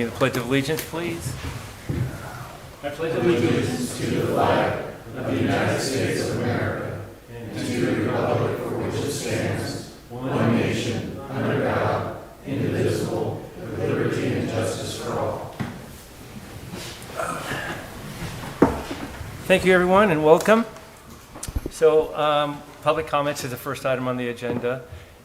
me the Pledge of Allegiance, please. I pledge allegiance to the flag of the United States of America and to the republic for which it stands, one nation, under God, indivisible, with liberty and justice for all. Thank you, everyone, and welcome. So, public comments is the first item on the agenda.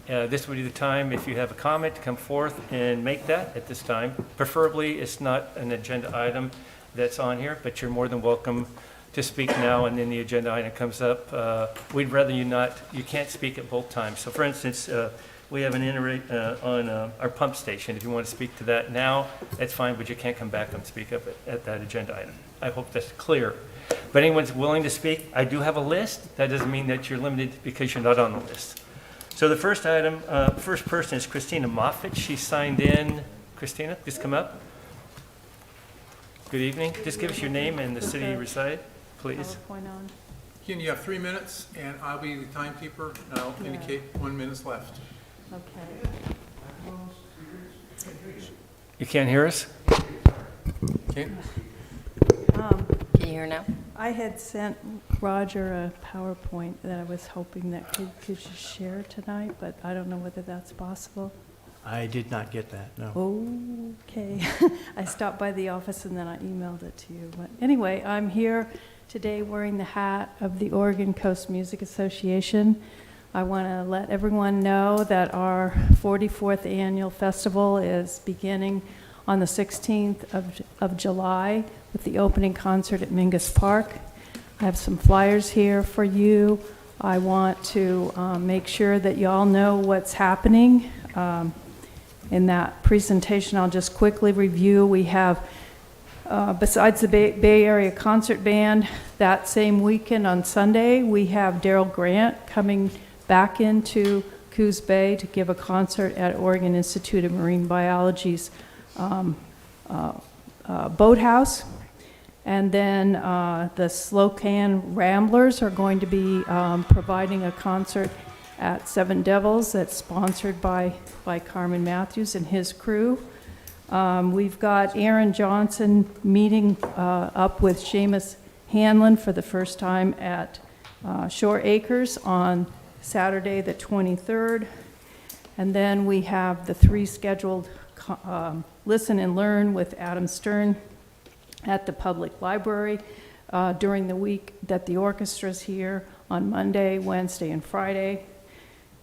This would be the time, if you have a comment, to come forth and make that at this time. Preferably, it's not an agenda item that's on here, but you're more than welcome to speak now, and then the agenda item comes up. We'd rather you can't speak at both times. So, for instance, we have an on our pump station. If you want to speak to that now, that's fine, but you can't come back and speak up at that agenda item. I hope that's clear. But anyone's willing to speak, I do have a list. That doesn't mean that you're limited because you're not on the list. So the first item, first person is Christina Moffitt. She signed in. Christina, just come up. Good evening. Just give us your name and the city you reside, please. Ken, you have 3 minutes, and I'll be the timekeeper, and I'll indicate 1 minute left. Okay. You can't hear us? Okay? Can you hear now? I had sent Roger a PowerPoint that I was hoping that could just share tonight, but I don't know whether that's possible. I did not get that, no. Okay. I stopped by the office and then I emailed it to you. But anyway, I'm here today wearing the hat of the Oregon Coast Music Association. I want to let everyone know that our 44th annual festival is beginning on the 16th of July with the opening concert at Mingus Park. I have some flyers here for you. I want to make sure that you all know what's happening. In that presentation, I'll just quickly review. We have, besides the Bay Area Concert Band, that same weekend on Sunday, we have Daryl Grant coming back into Coos Bay to give a concert at Oregon Institute of Marine Biology's boathouse. And then the Slocan Ramblers are going to be providing a concert at Seven Devils that's sponsored by Carmen Matthews and his crew. We've got Aaron Johnson meeting up with Seamus Hanlon for the first time at Shore Acres on Saturday the 23rd. And then we have the 3 scheduled Listen and Learn with Adam Stern at the public library during the week that the orchestra's here on Monday, Wednesday, and Friday.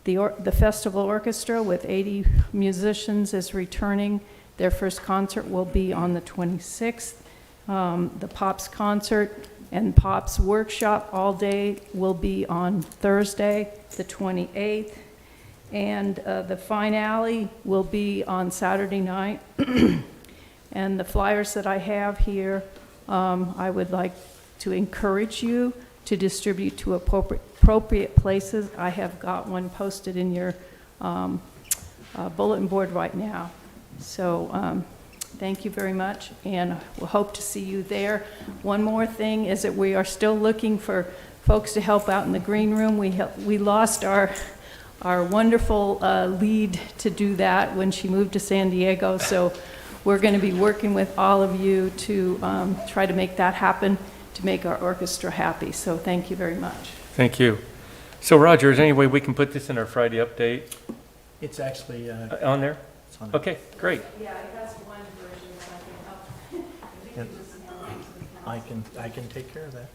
The festival orchestra with 80 musicians is returning. Their first concert will be on the 26th. The Pops concert and Pops workshop all day will be on Thursday, the 28th. And the finale will be on Saturday night. And the flyers that I have here, I would like to encourage you to distribute to appropriate places. I have got one posted in your bulletin board right now. So thank you very much, and we'll hope to see you there. One more thing is that we are still looking for folks to help out in the green room. We lost our wonderful lead to do that when she moved to San Diego, so we're going to be working with all of you to try to make that happen, to make our orchestra happy. So thank you very much. Thank you. So, Roger, is there any way we can put this in our Friday update It's actually, on there? it's on there. Okay, great. Yeah, that's one version that I can help. I can take care of that.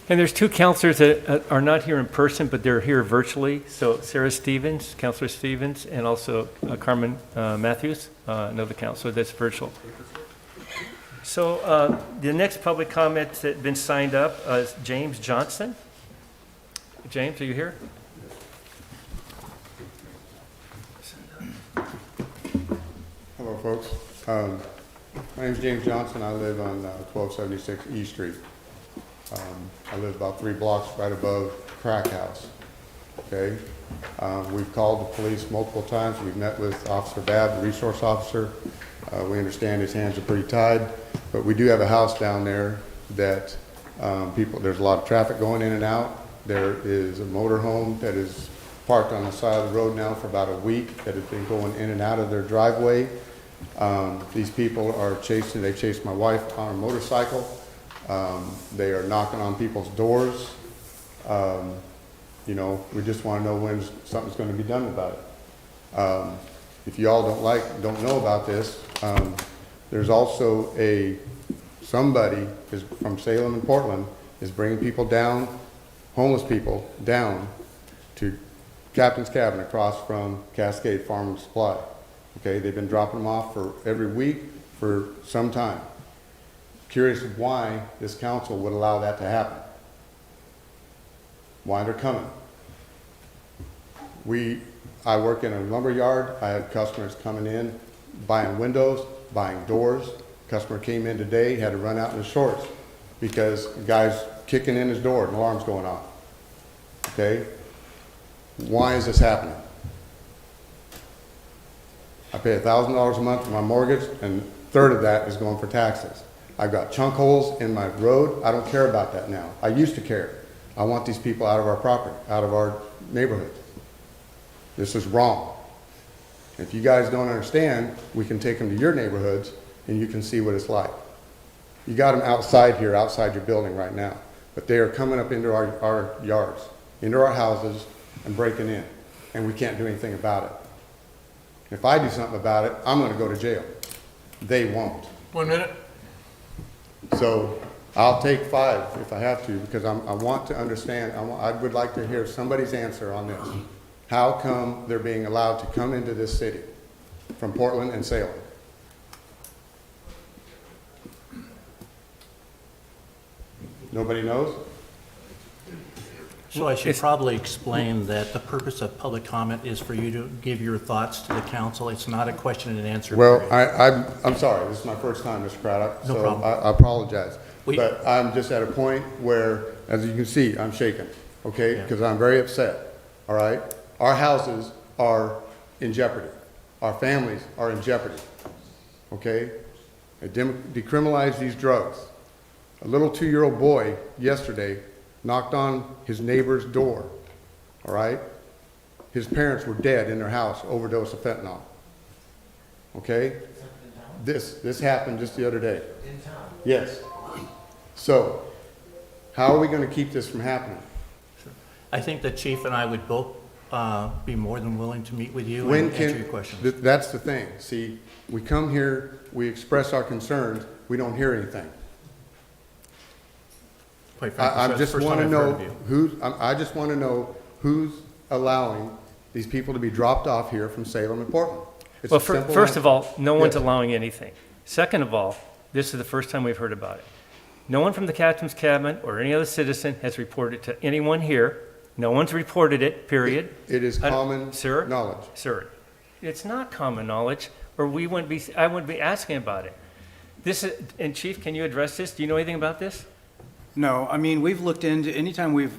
And there's 2 counselors that are not here in person, but they're here virtually. So Sarah Stevens, Counselor Stevens, and also Carmen Matthews, another counselor that's virtual. So the next public comment that's been signed up is James Johnson. James, are you here? Hello, folks. My name is James Johnson. I live on 1276 E Street. I live about 3 blocks right above Crack House. Okay. We've called the police multiple times. We've met with Officer Babb, the resource officer. We understand his hands are pretty tied, but we do have a house down there that there's a lot of traffic going in and out. There is a motorhome that is parked on the side of the road now for about a week that has been going in and out of their driveway These people are they chased my wife on a motorcycle. They are knocking on people's doors. You know, we just want to know when something's going to be done about it. If you all don't know about this, there's also somebody is from Salem and Portland is bringing people down, homeless people down to Captain's Cabin across from Cascade Farm and Supply. Okay, they've been dropping them off for every week for some time. Curious why this council would allow that to happen. Why they're coming. I work in a lumber yard. I had customers coming in, buying windows, buying doors. Customer came in today, had to run out in his shorts because the guy's kicking in his door and alarm's going off. Okay? Why is this happening? I pay $1,000 a month for my mortgage, and a third of that is going for taxes. I've got chunk holes in my road. I don't care about that now. I used to care. I want these people out of our property, out of our neighborhood. This is wrong. If you guys don't understand, we can take them to your neighborhoods and you can see what it's like. You got them outside here, outside your building right now, but they are coming up into our yards, into our houses and breaking in, and we can't do anything about it. If I do something about it, I'm going to go to jail. They won't. 1 minute. So I'll take 5 if I have to, because I want to understand. I would like to hear somebody's answer on this. How come they're being allowed to come into this city from Portland and Salem? Nobody knows? So I should probably explain that the purpose of public comment is for you to give your thoughts to the council. It's not a question and answer Well, period. I'm sorry. This is my first time, Mr. Craddock. No So problem. I apologize. We- But I'm just at a point where, as you can see, I'm shaking, okay? Yeah. Because I'm very upset, all right? Our houses are in jeopardy. Our families are in jeopardy, okay? They decriminalize these drugs. A little 2-year-old boy yesterday knocked on his neighbor's door, all right? His parents were dead in their house, overdose of fentanyl, okay? This happened just the other day. In town? Yes. So, how are we going to keep this from happening? I think the chief and I would both be more than willing to meet with you When and answer your questions. That's the thing. See, we come here, we express our concerns, we don't hear anything. Quite frankly, I that's the just first want to time I've heard know of you. I just want to know who's allowing these people to be dropped off here from Salem and Portland. It's Well, a simple first of all, no one's Yes. allowing anything. Second of all, this is the first time we've heard about it. No one from the Captain's Cabin or any other citizen has reported to anyone here. No one's reported it, period. It is common Sir? knowledge. Sir, it's not common knowledge, or I wouldn't be asking about it. And Chief, can you address this? Do you know anything about this? No, I mean, we've looked into, anytime we've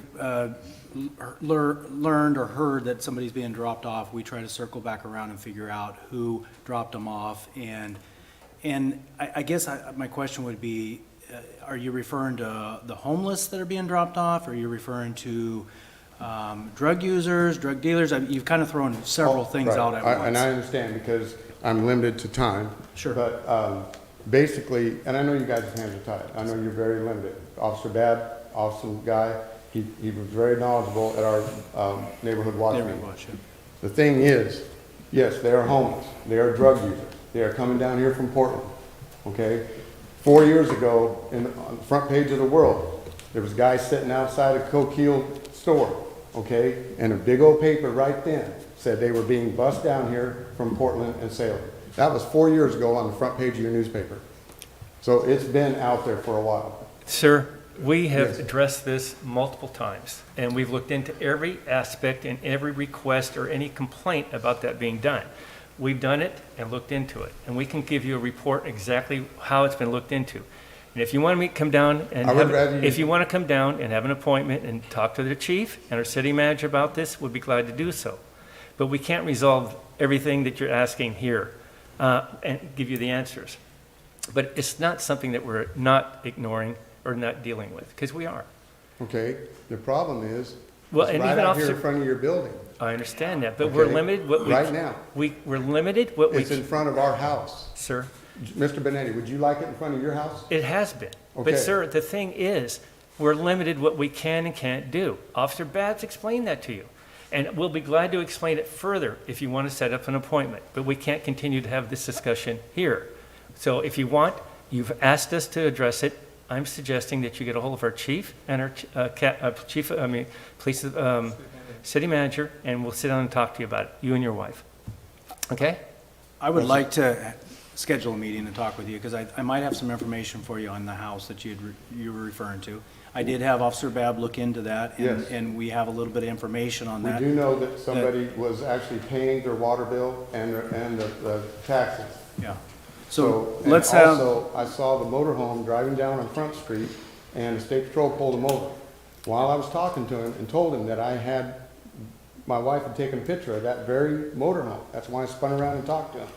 learned or heard that somebody's being dropped off, we try to circle back around and figure out who dropped them off. And I guess my question would be, are you referring to the homeless that are being dropped off? Are you referring to drug users, drug dealers? You've kind of thrown several things Right. out at once. And I understand because I'm limited to time. Sure. But basically, and I know you guys' hands are tied. I know you're very limited. Officer Babb, awesome guy. He was very knowledgeable at our neighborhood watch Neighborhood meeting. watch, yeah. The thing is, yes, they are homeless. They are drug users. They are coming down here from Portland, okay? 4 years ago, on the front page of the World, there was guys sitting outside a Coquille store, okay? And a big old paper right then said they were being bussed down here from Portland and Salem. That was 4 years ago on the front page of your newspaper. So it's been out there for a while. Sir, we have Yes. addressed this multiple times, and we've looked into every aspect and every request or any complaint about that being done. We've done it and looked into it, and we can give you a report exactly how it's been looked into. And if you want me to come down and I would rather you- if you want to come down and have an appointment and talk to the chief and our city manager about this, we'd be glad to do so. But we can't resolve everything that you're asking here and give you the answers. But it's not something that we're not ignoring or not dealing with, because we are. Okay? The problem is, Well, It's and right even out here in Officer, front of your building, I understand that, but we're Okay. limited what we. right now. We're limited what we, It's in front of our house. sir, Mr. Benetti, would you like it in front of your house? it has been. But Okay. sir, the thing is, we're limited what we can and can't do. Officer Babs explained that to you. And we'll be glad to explain it further if you want to set up an appointment, but we can't continue to have this discussion here. So if you want, you've asked us to address it. I'm suggesting that you get a hold of our chief and our police, city manager, and we'll sit down and talk to you about it, you and your wife. Okay? I would like to schedule a meeting and talk with you, because I might have some information for you on the house that you were referring to. I did have Officer Babb look into that, Yes. and we have a little bit of information on We that. do know that somebody was actually paying their water bill and the taxes. Yeah. So and let's have, Also, I saw the motorhome driving down on Front Street, and the state patrol pulled him over. While I was talking to him and told him that my wife had taken a picture of that very motorhome. That's why I spun around and talked to him.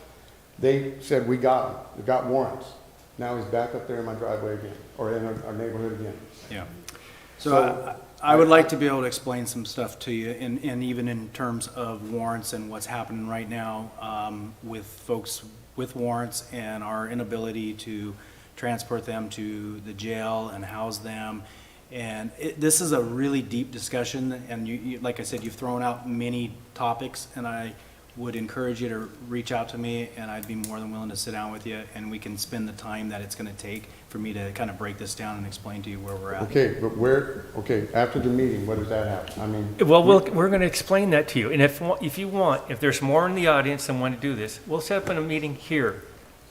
They said, we got him, we got warrants. Now he's back up there in my driveway again, or in our neighborhood again. yeah. So I would like to be able to explain some stuff to you, and even in terms of warrants and what's happening right now with folks with warrants and our inability to transport them to the jail and house them. And this is a really deep discussion, and you, like I said, you've thrown out many topics, and I would encourage you to reach out to me, and I'd be more than willing to sit down with you, and we can spend the time that it's gonna take for me to kind of break this down and explain to you where we're at. Okay, but after the meeting, what does that happen? I mean, Well, we're going to explain that to you. And if you want, if there's more in the audience that want to do this, we'll set up a meeting here,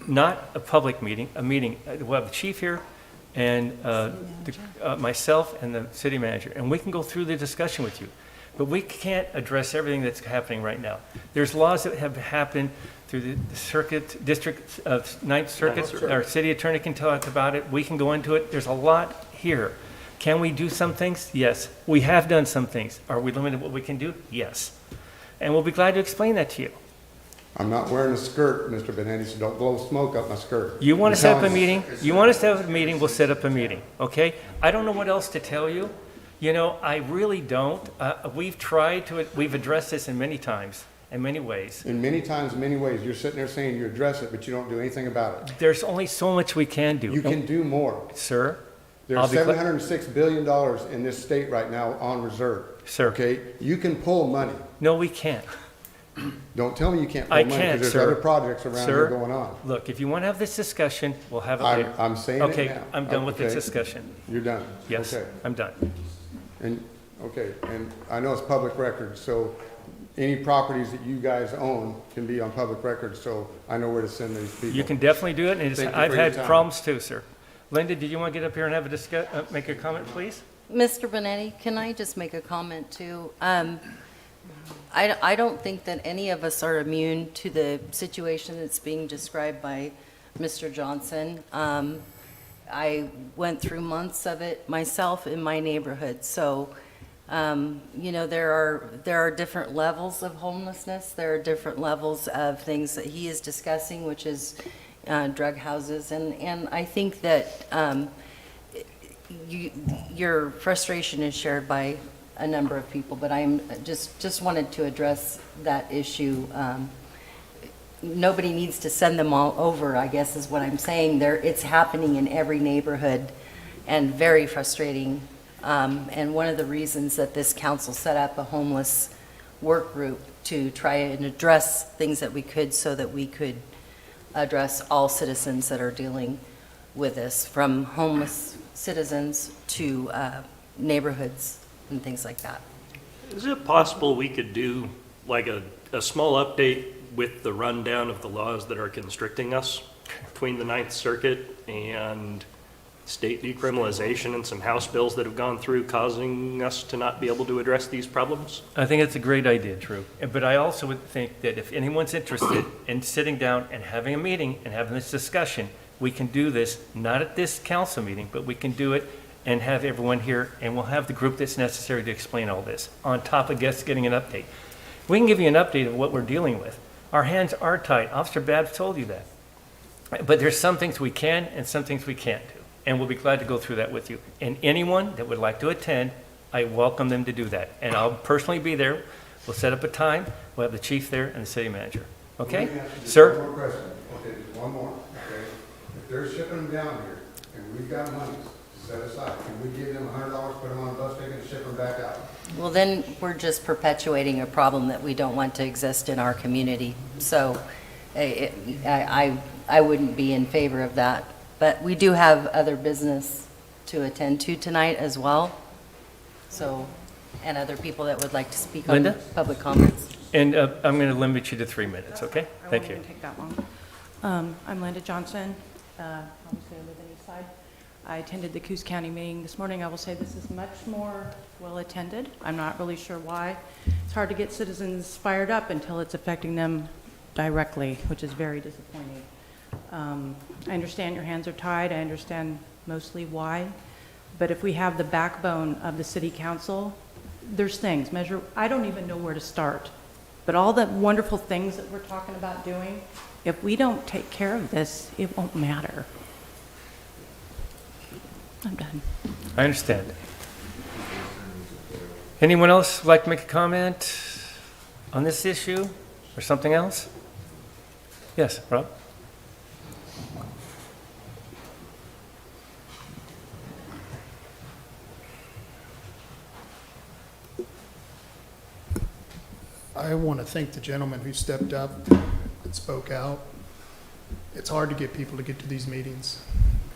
not a public meeting, a meeting. We'll have the chief here and myself and the city manager, and we can go through the discussion with you. But we can't address everything that's happening right now. There's laws that have happened through the circuit, district of Ninth Circuit. Our city attorney can talk about it. We can go into it. There's a lot here. Can we do some things? Yes. We have done some things. Are we limited what we can do? Yes. And we'll be glad to explain that to you. I'm not wearing a skirt, Mr. Benetti, so don't blow smoke up my skirt. You want I'm to set up a telling you. meeting? You want us to have a meeting, we'll set up a meeting, okay? I don't know what else to tell you. You know, I really don't. We've addressed this in many times, in many ways. In many times, many ways, you're sitting there saying you address it, but you don't do anything about it. There's only so much we can do. You can do more. Sir? There's I'll be gla- $706 billion in this state right now on reserve. Sir. Okay? You can pull money. No, we can't. Don't tell me you can't pull I money, can't, because sir. there's other projects around Sir. here going on. Look, if you want to have this discussion, we'll have it later. I'm saying it now. Okay, I'm done with this Okay. discussion. You're done? Yes, Okay. I'm done. And I know it's public record, so any properties that you guys own can be on public record, so I know where to send these people. You can definitely do it, and Thank you I've for your had time. problems too, sir. Linda, did you want to get up here and have a make a comment, please? Mr. Benetti, can I just make a comment too? I don't think that any of us are immune to the situation that's being described by Mr. Johnson. I went through months of it myself in my neighborhood, so, you know, there are different levels of homelessness. There are different levels of things that he is discussing, which is drug houses, and I think that your frustration is shared by a number of people, but I'm just wanted to address that issue. Nobody needs to send them all over, I guess is what I'm saying. It's happening in every neighborhood and very frustrating. And one of the reasons that this council set up a homeless work group to try and address things that we could, so that we could address all citizens that are dealing with this, from homeless citizens to neighborhoods and things like that. Is it possible we could do like a small update with the rundown of the laws that are constricting us between the Ninth Circuit and state decriminalization and some House bills that have gone through causing us to not be able to address these problems? I think it's a great idea, Drew. But I also would think that if anyone's interested in sitting down and having a meeting and having this discussion, we can do this, not at this council meeting, but we can do it and have everyone here, and we'll have the group that's necessary to explain all this, on top of guests getting an update. We can give you an update of what we're dealing with. Our hands are tied. Officer Babs told you that. But there's some things we can and some things we can't do. And we'll be glad to go through that with you. And anyone that would like to attend, I welcome them to do that. And I'll personally be there. We'll set up a time. We'll have the chief there and the city manager. Okay? Let me ask you just Sir? One more question. Okay, just one more, okay? If they're shipping them down here, and we've got money to set aside, can we give them $100, put them on a bus ticket, and ship them back out? Well, then we're just perpetuating a problem that we don't want to exist in our community. So I wouldn't be in favor of that. But we do have other business to attend to tonight as well. So, and other people that would like to speak on Linda? public comments. And I'm going to limit you to 3 minutes, okay? Thank I you. won't even take that long. I'm Linda Johnson. Obviously, I live in Eastside. I attended the Coos County meeting this morning. I will say this is much more well-attended. I'm not really sure why. It's hard to get citizens fired up until it's affecting them directly, which is very disappointing. I understand your hands are tied. I understand mostly why. But if we have the backbone of the city council, there's things, I don't even know where to start. But all the wonderful things that we're talking about doing, if we don't take care of this, it won't matter. I'm done. I understand. Anyone else like to make a comment on this issue or something else? Yes, Rob? I want to thank the gentleman who stepped up and spoke out. It's hard to get people to get to these meetings.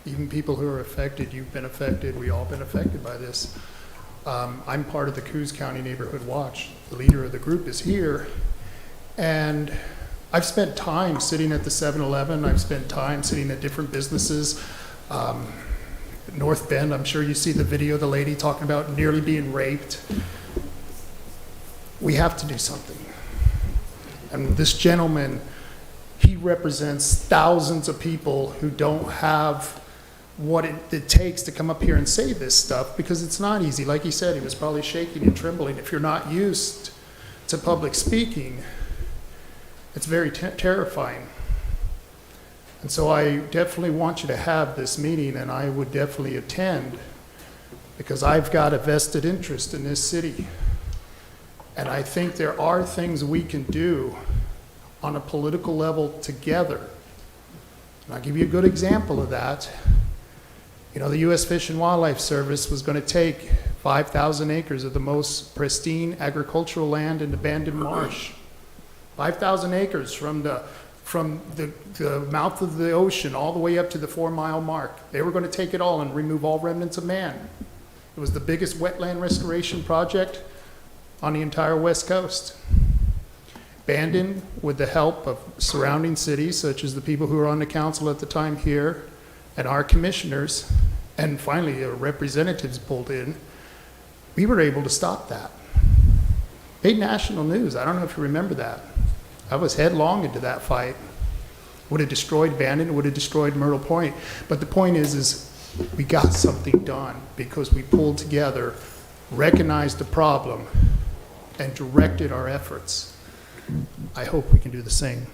Even people who are affected, you've been affected, we all been affected by this. I'm part of the Coos County Neighborhood Watch. The leader of the group is here. And I've spent time sitting at the 7-Eleven. I've spent time sitting at different businesses. North Bend, I'm sure you see the video of the lady talking about nearly being raped. We have to do something. And this gentleman, he represents thousands of people who don't have what it takes to come up here and say this stuff, because it's not easy. Like he said, he was probably shaking and trembling. If you're not used to public speaking, it's very terrifying. And so I definitely want you to have this meeting, and I would definitely attend, because I've got a vested interest in this city. And I think there are things we can do on a political level together. And I'll give you a good example of that. You know, the U.S. Fish and Wildlife Service was going to take 5,000 acres of the most pristine agricultural land in abandoned marsh. 5,000 acres from the mouth of the ocean all the way up to the 4-mile mark. They were going to take it all and remove all remnants of man. It was the biggest wetland restoration project on the entire West Coast. Abandoned with the help of surrounding cities, such as the people who were on the council at the time here, and our commissioners, and finally representatives pulled in, we were able to stop that. Made national news. I don't know if you remember that. I was headlong into that fight. Would have destroyed Bandon, would have destroyed Myrtle Point. But the point is we got something done because we pulled together, recognized the problem, and directed our efforts. I hope we can do the same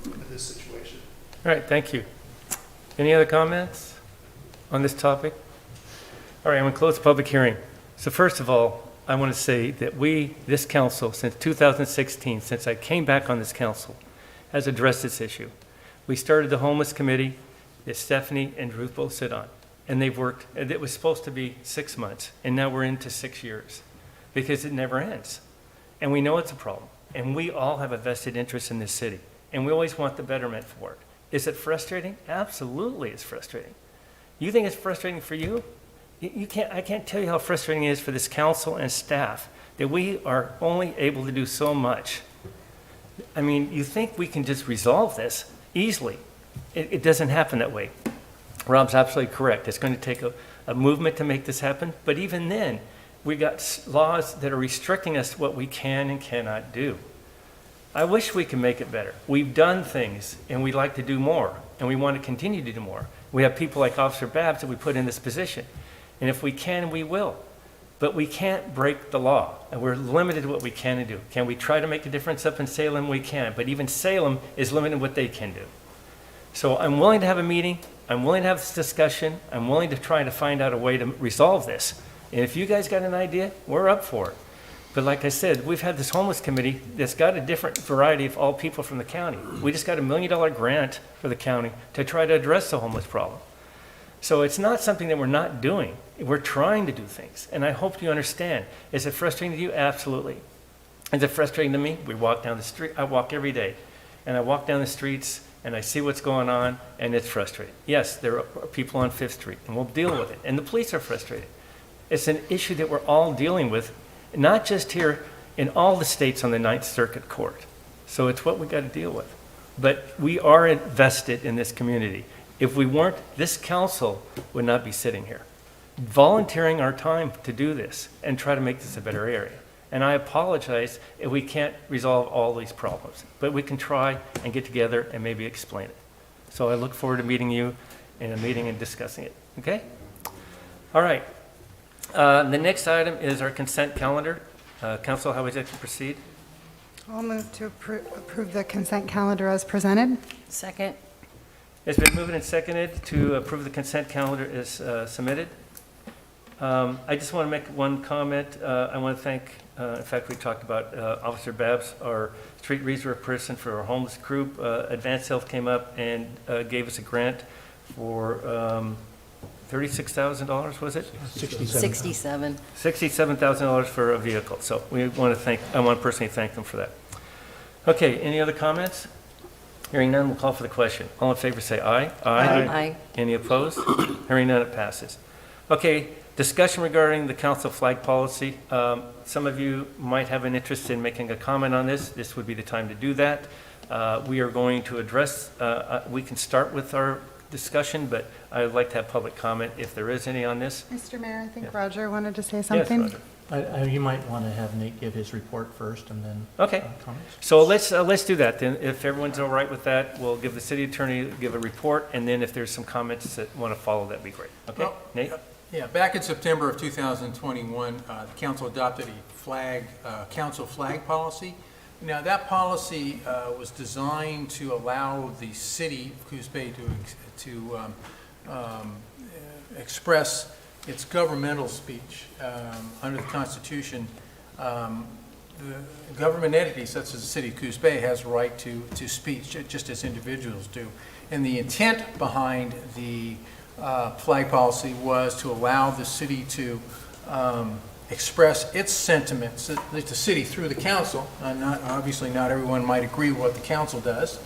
in this situation. All right, thank you. Any other comments on this topic? All right, I'm going to close the public hearing. So first of all, I want to say that this council, since 2016, since I came back on this council, has addressed this issue. We started the homeless committee that Stephanie and Ruth both sit on, and they've worked, and it was supposed to be 6 months, and now we're into 6 years, because it never ends. And we know it's a problem, and we all have a vested interest in this city, and we always want the betterment for it. Is it frustrating? Absolutely it's frustrating. You think it's frustrating for you? I can't tell you how frustrating it is for this council and staff that we are only able to do so much. I mean, you think we can just resolve this easily. It doesn't happen that way. Rob's absolutely correct. It's going to take a movement to make this happen. But even then, we got laws that are restricting us what we can and cannot do. I wish we could make it better. We've done things, and we'd like to do more, and we want to continue to do more. We have people like Officer Babs that we put in this position, and if we can, we will. But we can't break the law, and we're limited to what we can do. Can we try to make a difference up in Salem? We can, but even Salem is limited in what they can do. So I'm willing to have a meeting. I'm willing to have this discussion. I'm willing to try to find out a way to resolve this. And if you guys got an idea, we're up for it. But like I said, we've had this homeless committee that's got a different variety of all people from the county. We just got $1 million grant for the county to try to address the homeless problem. So it's not something that we're not doing. We're trying to do things. And I hope you understand. Is it frustrating to you? Absolutely. Is it frustrating to me? We walk down the street. I walk every day. And I walk down the streets and I see what's going on, and it's frustrating. Yes, there are people on 5th Street, and we'll deal with it. And the police are frustrated. It's an issue that we're all dealing with, not just here, in all the states on the Ninth Circuit Court. So it's what we got to deal with. But we are invested in this community. If we weren't, this council would not be sitting here, volunteering our time to do this and try to make this a better area. And I apologize if we can't resolve all these problems, but we can try and get together and maybe explain it. So I look forward to meeting you in a meeting and discussing it, okay? All right. The next item is our consent calendar. Council, how would you like to proceed? I'll move to approve the consent calendar as presented. Second. It's been moved and seconded to approve the consent calendar as submitted. I just want to make one comment. I want to thank, in fact, we talked about Officer Babs, our street reserve person for our homeless group. Advanced Health came up and gave us a grant for $36,000, was it? 67. $67,000 for a vehicle. So we want to thank, I want to personally thank them for that. Okay, any other comments? Hearing none, we'll call for the question. All in favor say aye. Aye. Any opposed? Hearing none, it passes. Okay, discussion regarding the council flag policy. Some of you might have an interest in making a comment on this. This would be the time to do that. We are going to address, we can start with our discussion, but I would like to have public comment if there is any on this. Mr. Mayor, I think Yes. Roger wanted to say Yes, something. Roger. You might want to have Nate give his report first and then Okay. comments. So let's do that then. If everyone's all right with that, we'll give the city attorney, give a report, and then if there's some comments that want to follow, that'd be great. Okay, Well, Nate? Yeah, back in September of 2021, the council adopted a council flag policy. Now, that policy was designed to allow the city of Coos Bay to express its governmental speech. Under the Constitution, the government entities such as the city of Coos Bay has a right to speech, just as individuals do. And the intent behind the flag policy was to allow the city to express its sentiments, the city through the council. Obviously, not everyone might agree with what the council does.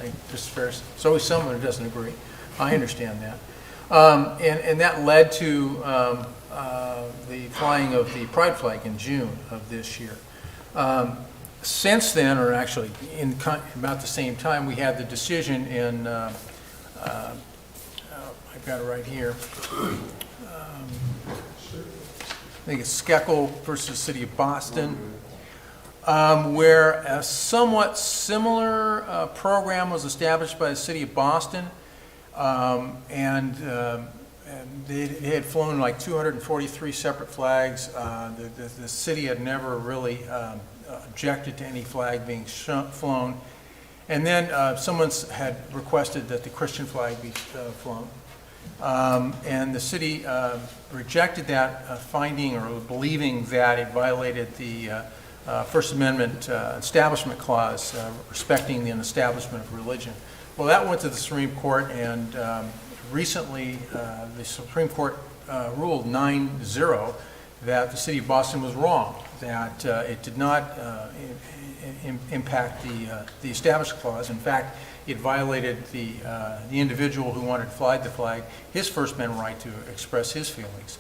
There's always someone who doesn't agree. I understand that. And that led to the flying of the pride flag in June of this year. Since then, or actually in about the same time, we had the decision in, I've got it right here, I think it's Skeckel versus City of Boston, where a somewhat similar program was established by the City of Boston, and they had flown like 243 separate flags. The city had never really objected to any flag being flown. And then someone had requested that the Christian flag be flown. And the city rejected that finding or believing that it violated the First Amendment Establishment Clause respecting the establishment of religion. Well, that went to the Supreme Court, and recently the Supreme Court ruled 9-0 that the city of Boston was wrong, that it did not impact the Establishment Clause. In fact, it violated the individual who wanted to fly the flag, his First Amendment right to express his feelings.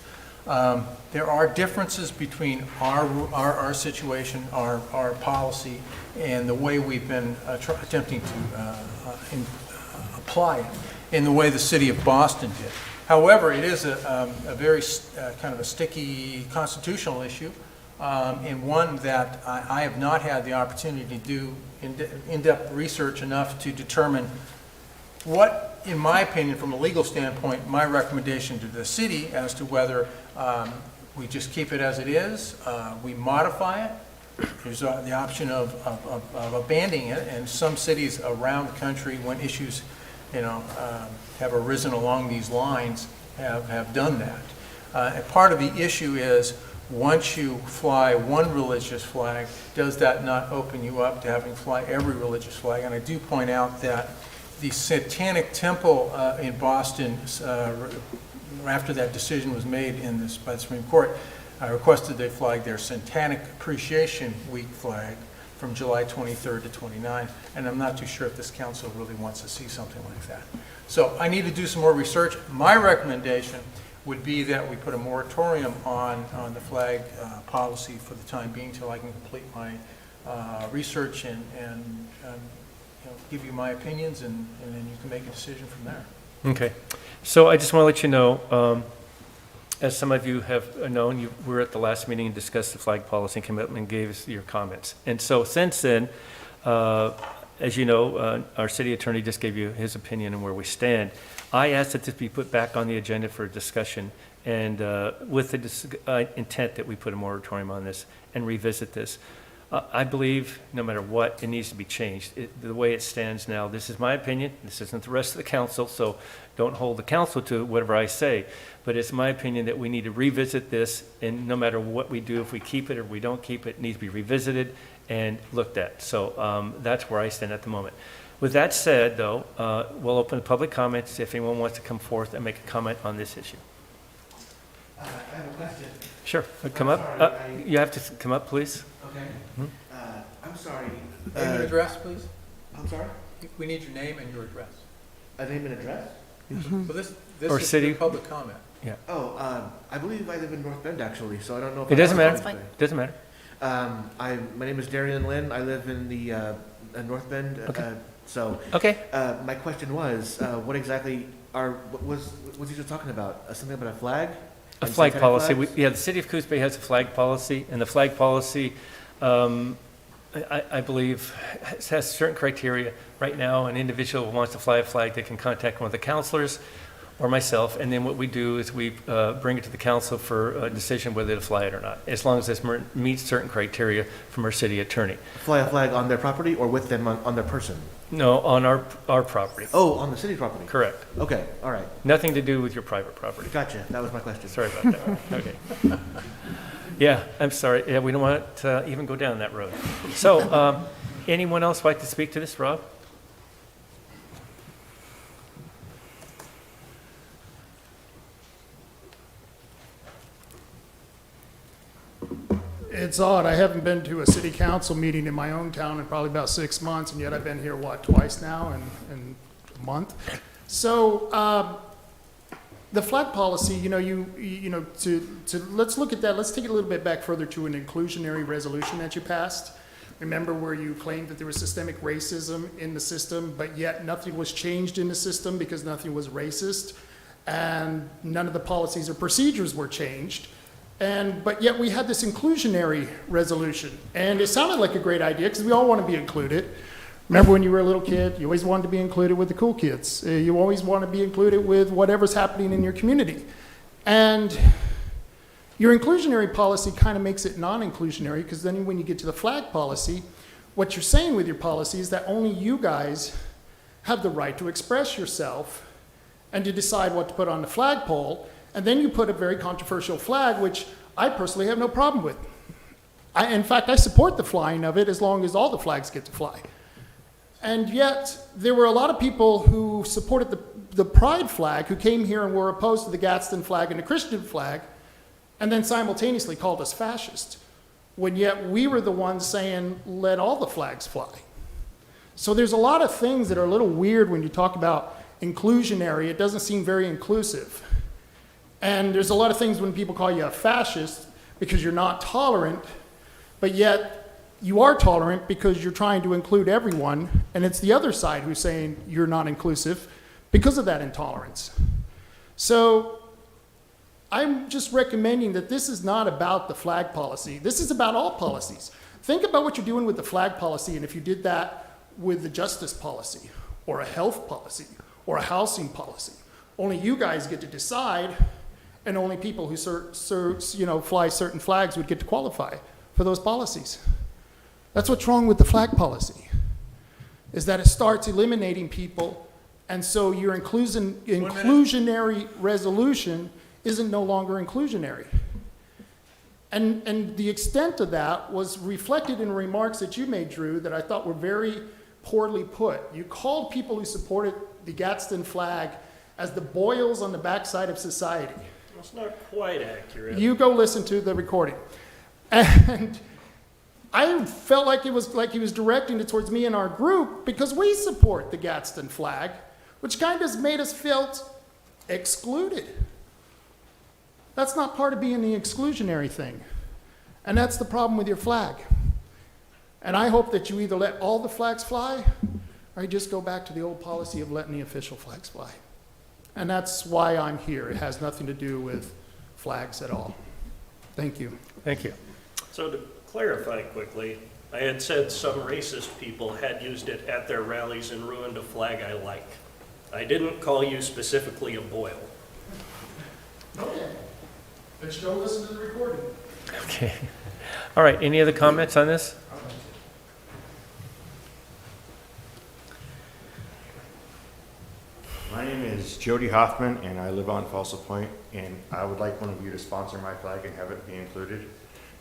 There are differences between our situation, our policy, and the way we've been attempting to apply it in the way the city of Boston did. However, it is a very kind of a sticky constitutional issue, and one that I have not had the opportunity to do in-depth research enough to determine what, in my opinion, from a legal standpoint, my recommendation to the city as to whether we just keep it as it is, we modify it. There's the option of abandoning it, and some cities around the country, when issues have arisen along these lines, have done that. And part of the issue is once you fly one religious flag, does that not open you up to having fly every religious flag? And I do point out that the Satanic Temple in Boston, after that decision was made by the Supreme Court, requested they flag their Satanic Appreciation Week flag from July 23rd to 29, and I'm not too sure if this council really wants to see something like that. So I need to do some more research. My recommendation would be that we put a moratorium on the flag policy for the time being till I can complete my research and give you my opinions, and then you can make a decision from there. Okay. So I just want to let you know, as some of you have known, you were at the last meeting and discussed the flag policy and came up and gave us your comments. And so since then, as you know, our city attorney just gave you his opinion on where we stand. I asked that this be put back on the agenda for discussion, and with the intent that we put a moratorium on this and revisit this. I believe no matter what, it needs to be changed. The way it stands now, this is my opinion, this isn't the rest of the council, so don't hold the council to whatever I say, but it's my opinion that we need to revisit this, and no matter what we do, if we keep it or we don't keep it, it needs to be revisited and looked at. So that's where I stand at the moment. With that said, though, we'll open the public comments if anyone wants to come forth and make a comment on this issue. I have a question. Sure, come up. You have to come up, please. Okay. I'm sorry. Name and address, please. I'm sorry? We need your name and your address. A name and address? So this Or is city. your public comment. Oh, I believe I live in North Bend, actually, so I don't know if It doesn't I matter. have Doesn't matter. My name is Darian Lynn. I live in the North Bend. Okay. So Okay. my question was, what exactly what was he just talking about? Something about a flag? A And flag satanic policy. flags? The city of Coos Bay has a flag policy, and the flag policy, I believe, has certain criteria. Right now, an individual who wants to fly a flag, they can contact one of the counselors or myself, and then what we do is we bring it to the council for a decision whether to fly it or not, as long as this meets certain criteria from our city attorney. Fly a flag on their property or with them on their person? No, on our property. Oh, on the city property? Correct. Okay, all right. Nothing to do with your private property. Gotcha. That was my question. Sorry about that. Okay. Yeah, I'm sorry. Yeah, we don't want to even go down that road. So, anyone else like to speak to this, Rob? It's odd, I haven't been to a city council meeting in my own town in probably about 6 months, and yet I've been here, twice now in a month? So, the flag policy, let's look at that, let's take it a little bit back further to an inclusionary resolution that you passed. Remember where you claimed that there was systemic racism in the system, but yet nothing was changed in the system because nothing was racist, and none of the policies or procedures were changed. But yet we had this inclusionary resolution, and it sounded like a great idea because we all want to be included. Remember when you were a little kid, you always wanted to be included with the cool kids. You always want to be included with whatever's happening in your community. And your inclusionary policy kind of makes it non-inclusionary, because then when you get to the flag policy, what you're saying with your policy is that only you guys have the right to express yourself and to decide what to put on the flagpole. And then you put a very controversial flag, which I personally have no problem with. In fact, I support the flying of it as long as all the flags get to fly. And yet, there were a lot of people who supported the pride flag who came here and were opposed to the Gadsden flag and the Christian flag, and then simultaneously called us fascist, when yet we were the ones saying, let all the flags fly. So there's a lot of things that are a little weird when you talk about inclusionary. It doesn't seem very inclusive. And there's a lot of things when people call you a fascist because you're not tolerant, but yet you are tolerant because you're trying to include everyone, and it's the other side who's saying you're not inclusive because of that intolerance. So I'm just recommending that this is not about the flag policy. This is about all policies. Think about what you're doing with the flag policy, and if you did that with the justice policy or a health policy or a housing policy, only you guys get to decide, and only people who fly certain flags would get to qualify for those policies. That's what's wrong with the flag policy, is that it starts eliminating people, and so your inclusionary resolution isn't no longer inclusionary. And the extent of that was reflected in remarks that you made, Drew, that I thought were very poorly put. You called people who supported the Gadsden flag as the boils on the backside of society. That's not quite accurate. You go listen to the recording. And I felt like it was like he was directing it towards me and our group because we support the Gadsden flag, which kind of made us feel excluded. That's not part of being the exclusionary thing. And that's the problem with your flag. And I hope that you either let all the flags fly or you just go back to the old policy of letting the official flags fly. And that's why I'm here. It has nothing to do with flags at all. Thank you. Thank you. So to clarify quickly, I had said some racist people had used it at their rallies and ruined a flag I like. I didn't call you specifically a boil. Okay. Let's go listen to the recording. Okay. All right, any other comments on this? My name is Jody Hoffman, and I live on Fossil Point, and I would like one of you to sponsor my flag and have it be included.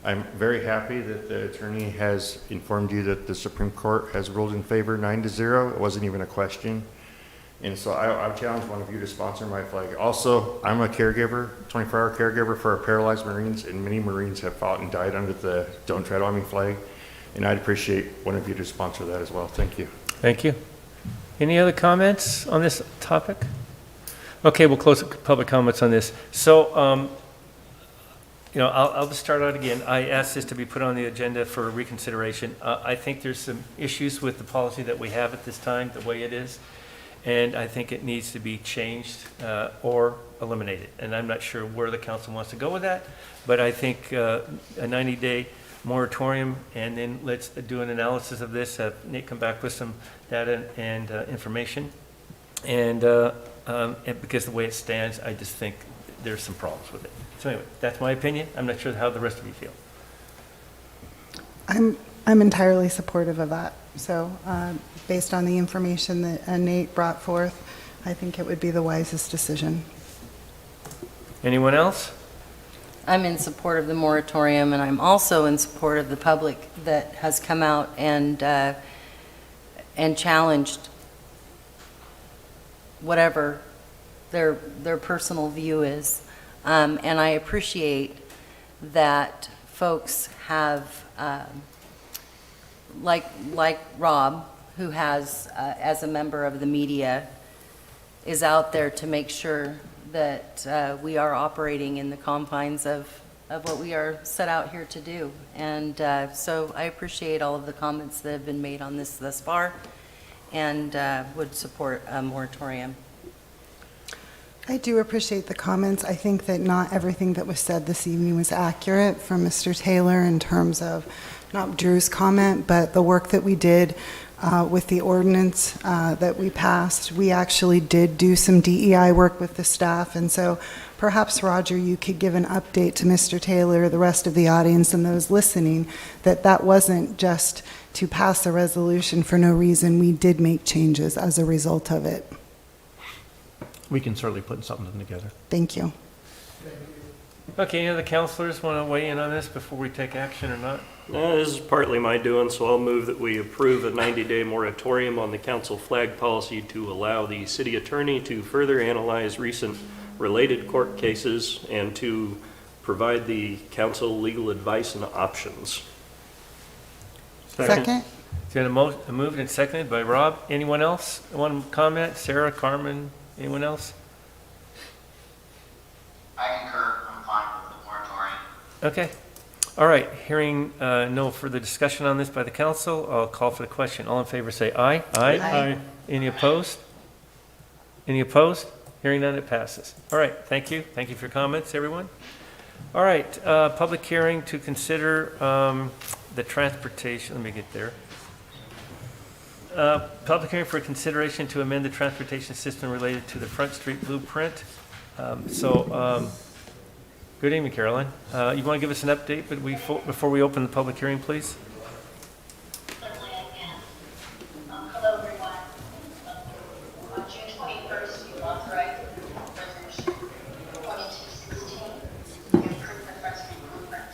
I'm very happy that the attorney has informed you that the Supreme Court has ruled in favor 9-0. It wasn't even a question. And so I challenge one of you to sponsor my flag. Also, I'm a caregiver, 24-hour caregiver for our paralyzed Marines, and many Marines have fought and died under the Don't Tread on Me flag. And I'd appreciate one of you to sponsor that as well. Thank you. Thank you. Any other comments on this topic? Okay, we'll close public comments on this. So, I'll just start out again. I asked this to be put on the agenda for reconsideration. I think there's some issues with the policy that we have at this time, the way it is. And I think it needs to be changed or eliminated. And I'm not sure where the council wants to go with that, but I think a 90-day moratorium, and then let's do an analysis of this, have Nate come back with some data and information. And because the way it stands, I just think there's some problems with it. So anyway, that's my opinion. I'm not sure how the rest of you feel. I'm entirely supportive of that. So based on the information that Nate brought forth, I think it would be the wisest decision. Anyone else? I'm in support of the moratorium, and I'm also in support of the public that has come out and challenged whatever their personal view is. And I appreciate that folks have, like Rob, who has, as a member of the media, is out there to make sure that we are operating in the confines of what we are set out here to do. And so I appreciate all of the comments that have been made on this thus far, and would support a moratorium. I do appreciate the comments. I think that not everything that was said this evening was accurate from Mr. Taylor in terms of not Drew's comment, but the work that we did with the ordinance that we passed. We actually did do some DEI work with the staff, and so perhaps, Roger, you could give an update to Mr. Taylor, the rest of the audience, and those listening, that that wasn't just to pass a resolution for no reason. We did make changes as a result of it. We can certainly put something together. Thank you. Okay, any other counselors want to weigh in on this before we take action or not? This is partly my doing, so I'll move that we approve a 90-day moratorium on the council flag policy to allow the city attorney to further analyze recent related court cases and to provide the council legal advice and options. Second? It's been moved and seconded by Rob. Anyone else? One comment? Sarah, Carmen, anyone else? I concur. I'm fine with the moratorium. Okay. All right. Hearing no further discussion on this by the council, I'll call for the question. All in favor say aye. Aye. Any opposed? Any opposed? Hearing none, it passes. All right. Thank you. Thank you for your comments, everyone. All right. Public hearing to consider the transportation. Let me get there. Public hearing for consideration to amend the transportation system related to the Front Street Blueprint. Good evening, Caroline. You want to give us an update before we open the public hearing, please? Certainly I can. Hello, everyone. On June 21st, you authorized resolution 2216 to approve the Front Street Blueprint.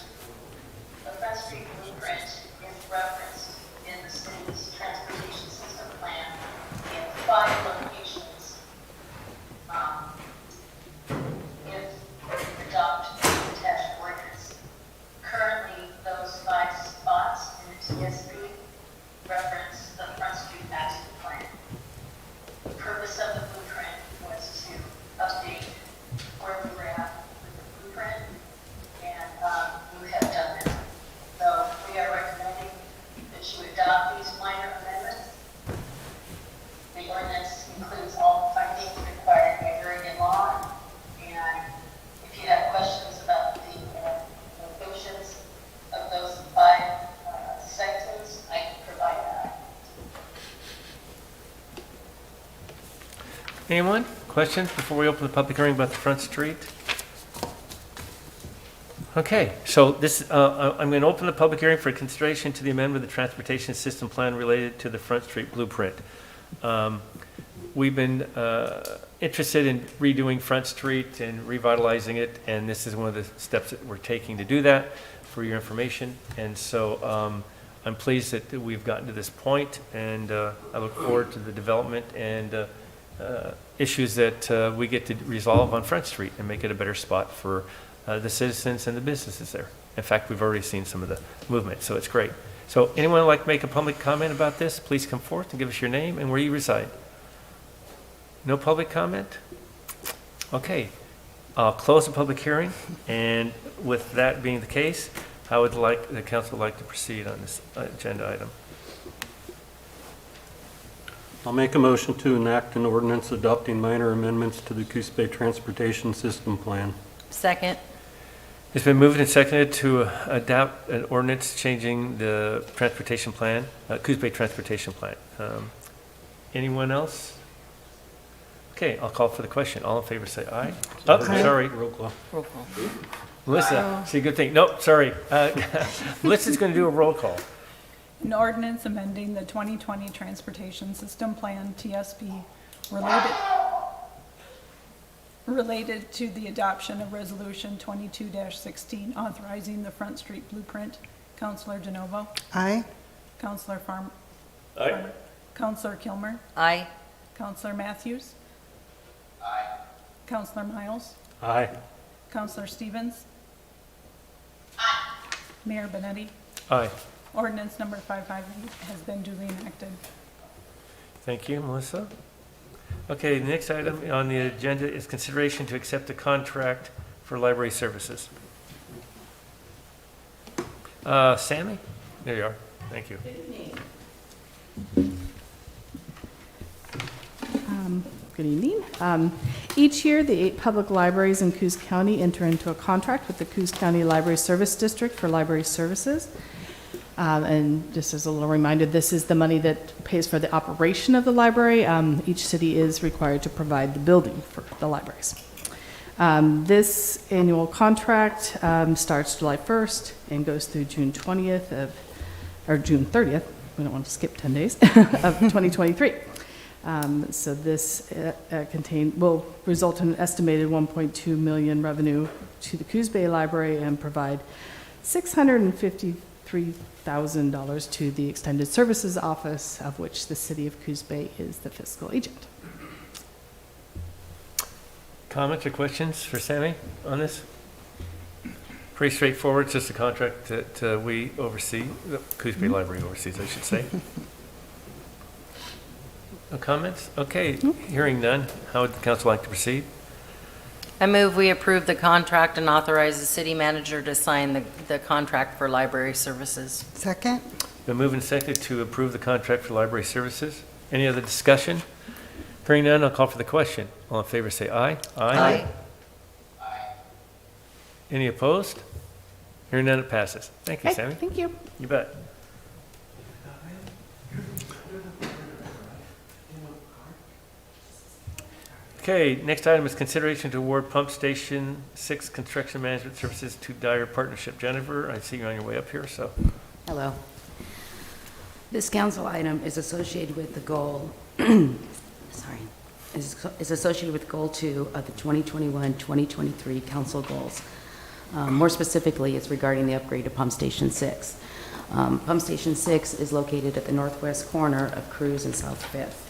Anyone? Questions before we open the public hearing about the Front Street? Okay, so this, I'm going to open the public hearing for consideration to the amendment of the transportation system plan related to the Front Street blueprint. We've been interested in redoing Front Street and revitalizing it, and this is one of the steps that we're taking to do that for your information. And so I'm pleased that we've gotten to this point, and I look forward to the development and issues that we get to resolve on Front Street and make it a better spot for the citizens and the businesses there. In fact, we've already seen some of the movement, so it's great. So anyone would like to make a public comment about this, please come forth and give us your name and where you reside. No public comment? Okay, I'll close the public hearing, and with that being the case, how would the council like to proceed on this agenda item? I'll make a motion to enact an ordinance adopting minor amendments to the Coos Bay Transportation System Plan. Second. It's been moved and seconded to adopt an ordinance changing the transportation plan, Coos Bay Transportation Plan. Anyone else? Okay, I'll call for the question. All in favor say aye. Oh, sorry. Roll call. Roll call. Melissa, see, good thing. Nope, sorry. Melissa's going to do a roll call. An ordinance amending the 2020 Transportation System Plan, TSP, related to the adoption of Resolution 22-16, authorizing the Front Street Blueprint. Counselor DeNovo? Aye. Counselor Aye. Farmer? Counselor Kilmer? Aye. Counselor Matthews? Aye. Counselor Miles? Aye. Counselor Stevens? Aye. Mayor Benetti? Aye. Ordinance number 558 has been duly enacted. Thank you, Melissa. Okay, the next item on the agenda is consideration to accept a contract for library services. Sammy? There you are. Thank you. Good evening. Each year, the 8 public libraries in Coos County enter into a contract with the Coos County Library Service District for library services. And just as a little reminder, this is the money that pays for the operation of the library. Each city is required to provide the building for the libraries. This annual contract starts July 1st and goes through June 20th or June 30th, we don't want to skip 10 days, of 2023. So this will result in an estimated $1.2 million revenue to the Coos Bay Library and provide $653,000 to the Extended Services Office, of which the City of Coos Bay is the fiscal agent. Comments or questions for Sammy on this? Pretty straightforward. It's just a contract that we oversee, the Coos Bay Library oversees, I should say. No comments? Okay, hearing none, how would the council like to proceed? I move we approve the contract and authorize the city manager to sign the contract for library services. Second? Been moved and seconded to approve the contract for library services. Any other discussion? Hearing none, I'll call for the question. All in favor say aye. Aye. Any opposed? Hearing none, it passes. Thank you, Okay, Sammy. thank you. You bet. Okay, next item is consideration to award Pump Station 6 construction management services to Dyer Partnership. Jennifer, I see you on your way up here, so. Hello. This council item is associated with the goal, is associated with Goal 2 of the 2021-2023 council goals. More specifically, it's regarding the upgrade to Pump Station 6. Pump Station 6 is located at the northwest corner of Coos and South Fifth.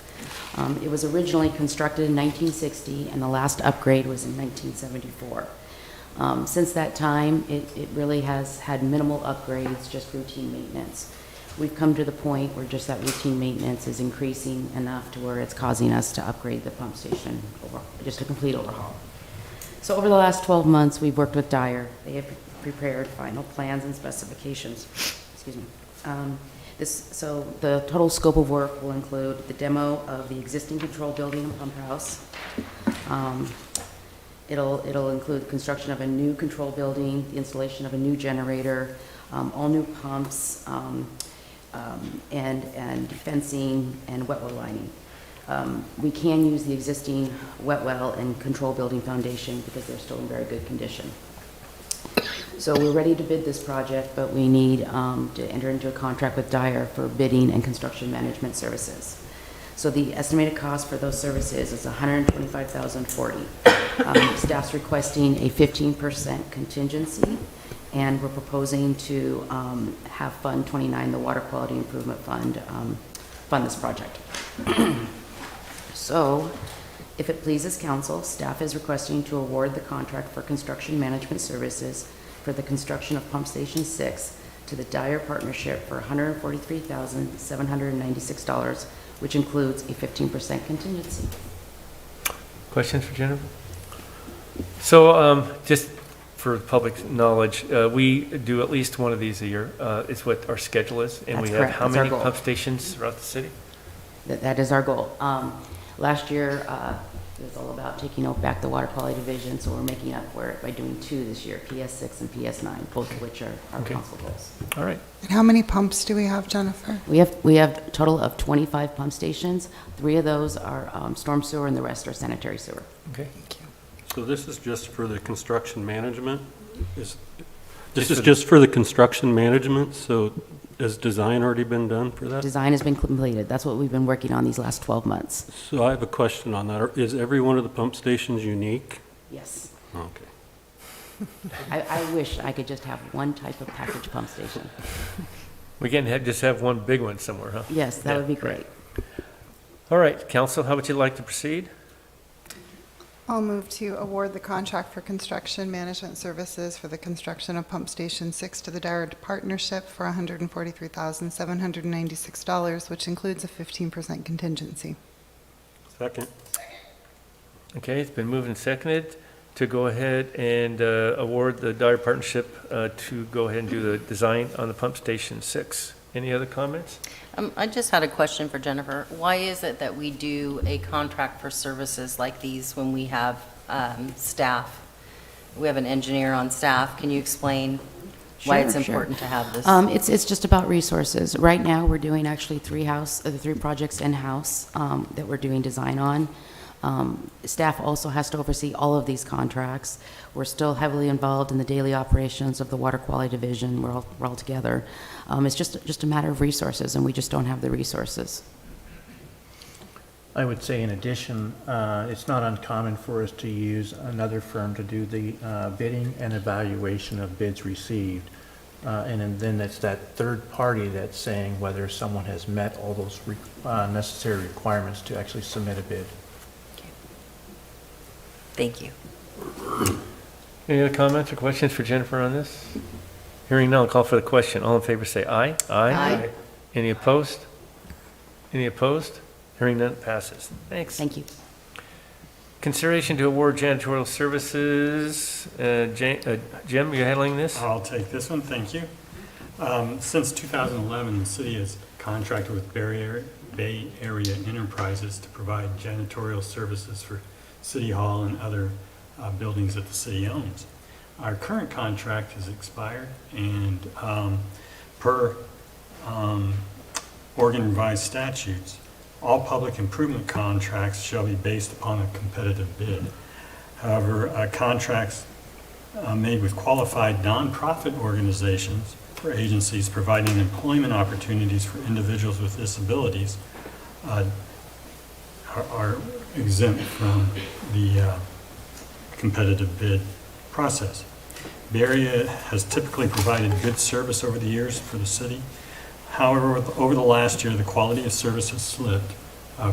It was originally constructed in 1960, and the last upgrade was in 1974. Since that time, it really has had minimal upgrades, just routine maintenance. We've come to the point where just that routine maintenance is increasing enough to where it's causing us to upgrade the pump station, just a complete overhaul. So over the last 12 months, we've worked with Dyer. They have prepared final plans and specifications. Excuse me. So the total scope of work will include the demo of the existing control building and pump house. It'll include the construction of a new control building, the installation of a new generator, all new pumps, and fencing and wet well lining. We can use the existing wet well and control building foundation because they're still in very good condition. So we're ready to bid this project, but we need to enter into a contract with Dyer for bidding and construction management services. So the estimated cost for those services is $125,040. Staff's requesting a 15% contingency, and we're proposing to have Fund 29, the Water Quality Improvement Fund, fund this project. So, if it pleases council, staff is requesting to award the contract for construction management services for the construction of Pump Station 6 to the Dyer Partnership for $143,796, which includes a 15% contingency. Questions for Jennifer? So just for public knowledge, we do at least one of these a year. It's what our schedule is. And That's we have correct. how That's our many goal. pump stations throughout the city? That is our goal. Last year, it was all about taking back the water quality division, so we're making up for it by doing 2 this year, PS6 and PS9, both of which are our Okay. council goals. All right. And how many pumps do we have, Jennifer? We have a total of 25 pump stations. 3 of those are storm sewer and the rest are sanitary sewer. Okay. So this is just for the construction management? This Just is for the- just for the construction management, so has design already been done for that? Design has been completed. That's what we've been working on these last 12 months. So I have a question on that. Is every one of the pump stations unique? Yes. Okay. I wish I could just have one type of package pump station. We can just have one big one somewhere, huh? Yes, that Yeah, would be right. great. All right, council, how would you like to proceed? I'll move to award the contract for construction management services for the construction of Pump Station 6 to the Dyer Partnership for $143,796, which includes a 15% contingency. Second. Okay, it's been moved and seconded to go ahead and award the Dyer Partnership to go ahead and do the design on the Pump Station 6. Any other comments? I just had a question for Jennifer. Why is it that we do a contract for services like these when we have staff? We have an engineer on staff. Can you explain why it's Sure, sure. important to have this? It's just about resources. Right now, we're doing actually 3 projects in-house that we're doing design on. Staff also has to oversee all of these contracts. We're still heavily involved in the daily operations of the Water Quality Division. We're all together. It's just a matter of resources, and we just don't have the resources. I would say in addition, it's not uncommon for us to use another firm to do the bidding and evaluation of bids received. And then it's that third party that's saying whether someone has met all those necessary requirements to actually submit a bid. Thank you. Any other comments or questions for Jennifer on this? Hearing none, I'll call for the question. All in favor say aye. Aye. Any opposed? Any opposed? Hearing none, passes. Thanks. Thank you. Consideration to award janitorial services. Jim, you're handling this? I'll take this one, thank you. Since 2011, the city has contracted with Bay Area Enterprises to provide janitorial services for City Hall and other buildings that the city owns. Our current contract has expired, and per Oregon revised statutes, all public improvement contracts shall be based upon a competitive bid. However, contracts made with qualified nonprofit organizations or agencies providing employment opportunities for individuals with disabilities are exempt from the competitive bid process. Bay Area has typically provided good service over the years for the city. However, over the last year, the quality of service has slipped,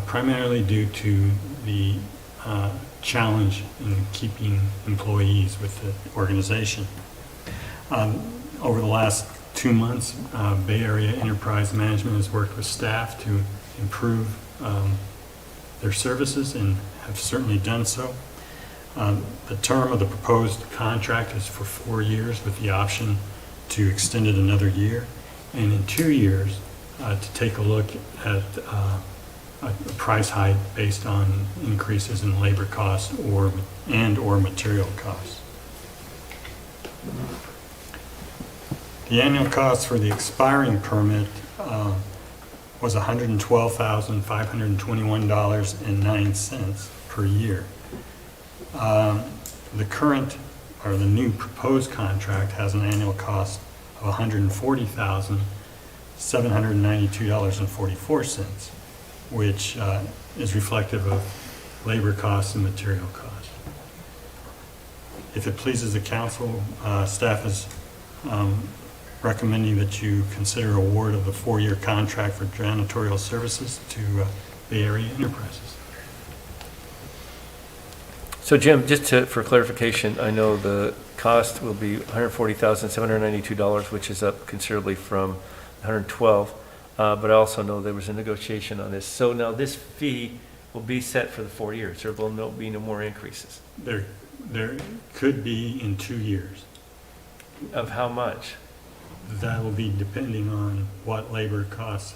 primarily due to the challenge in keeping employees with the organization. Over the last 2 months, Bay Area Enterprise Management has worked with staff to improve their services and have certainly done so. The term of the proposed contract is for 4 years with the option to extend it another year, and in 2 years to take a look at a price hike based on increases in labor costs or material costs. The annual cost for the expiring permit was $112,521.09 per year. The current, or the new proposed contract has an annual cost of $140,792.44, which is reflective of labor costs and material costs. If it pleases the council, staff is recommending that you consider award of the 4-year contract for janitorial services to Bay Area Enterprises. So Jim, just for clarification, I know the cost will be $140,792, which is up considerably from $112, but I also know there was a negotiation on this. So now this fee will be set for the 4 years. There will be no more increases. There could be in 2 years. Of how much? That will be depending on what labor costs,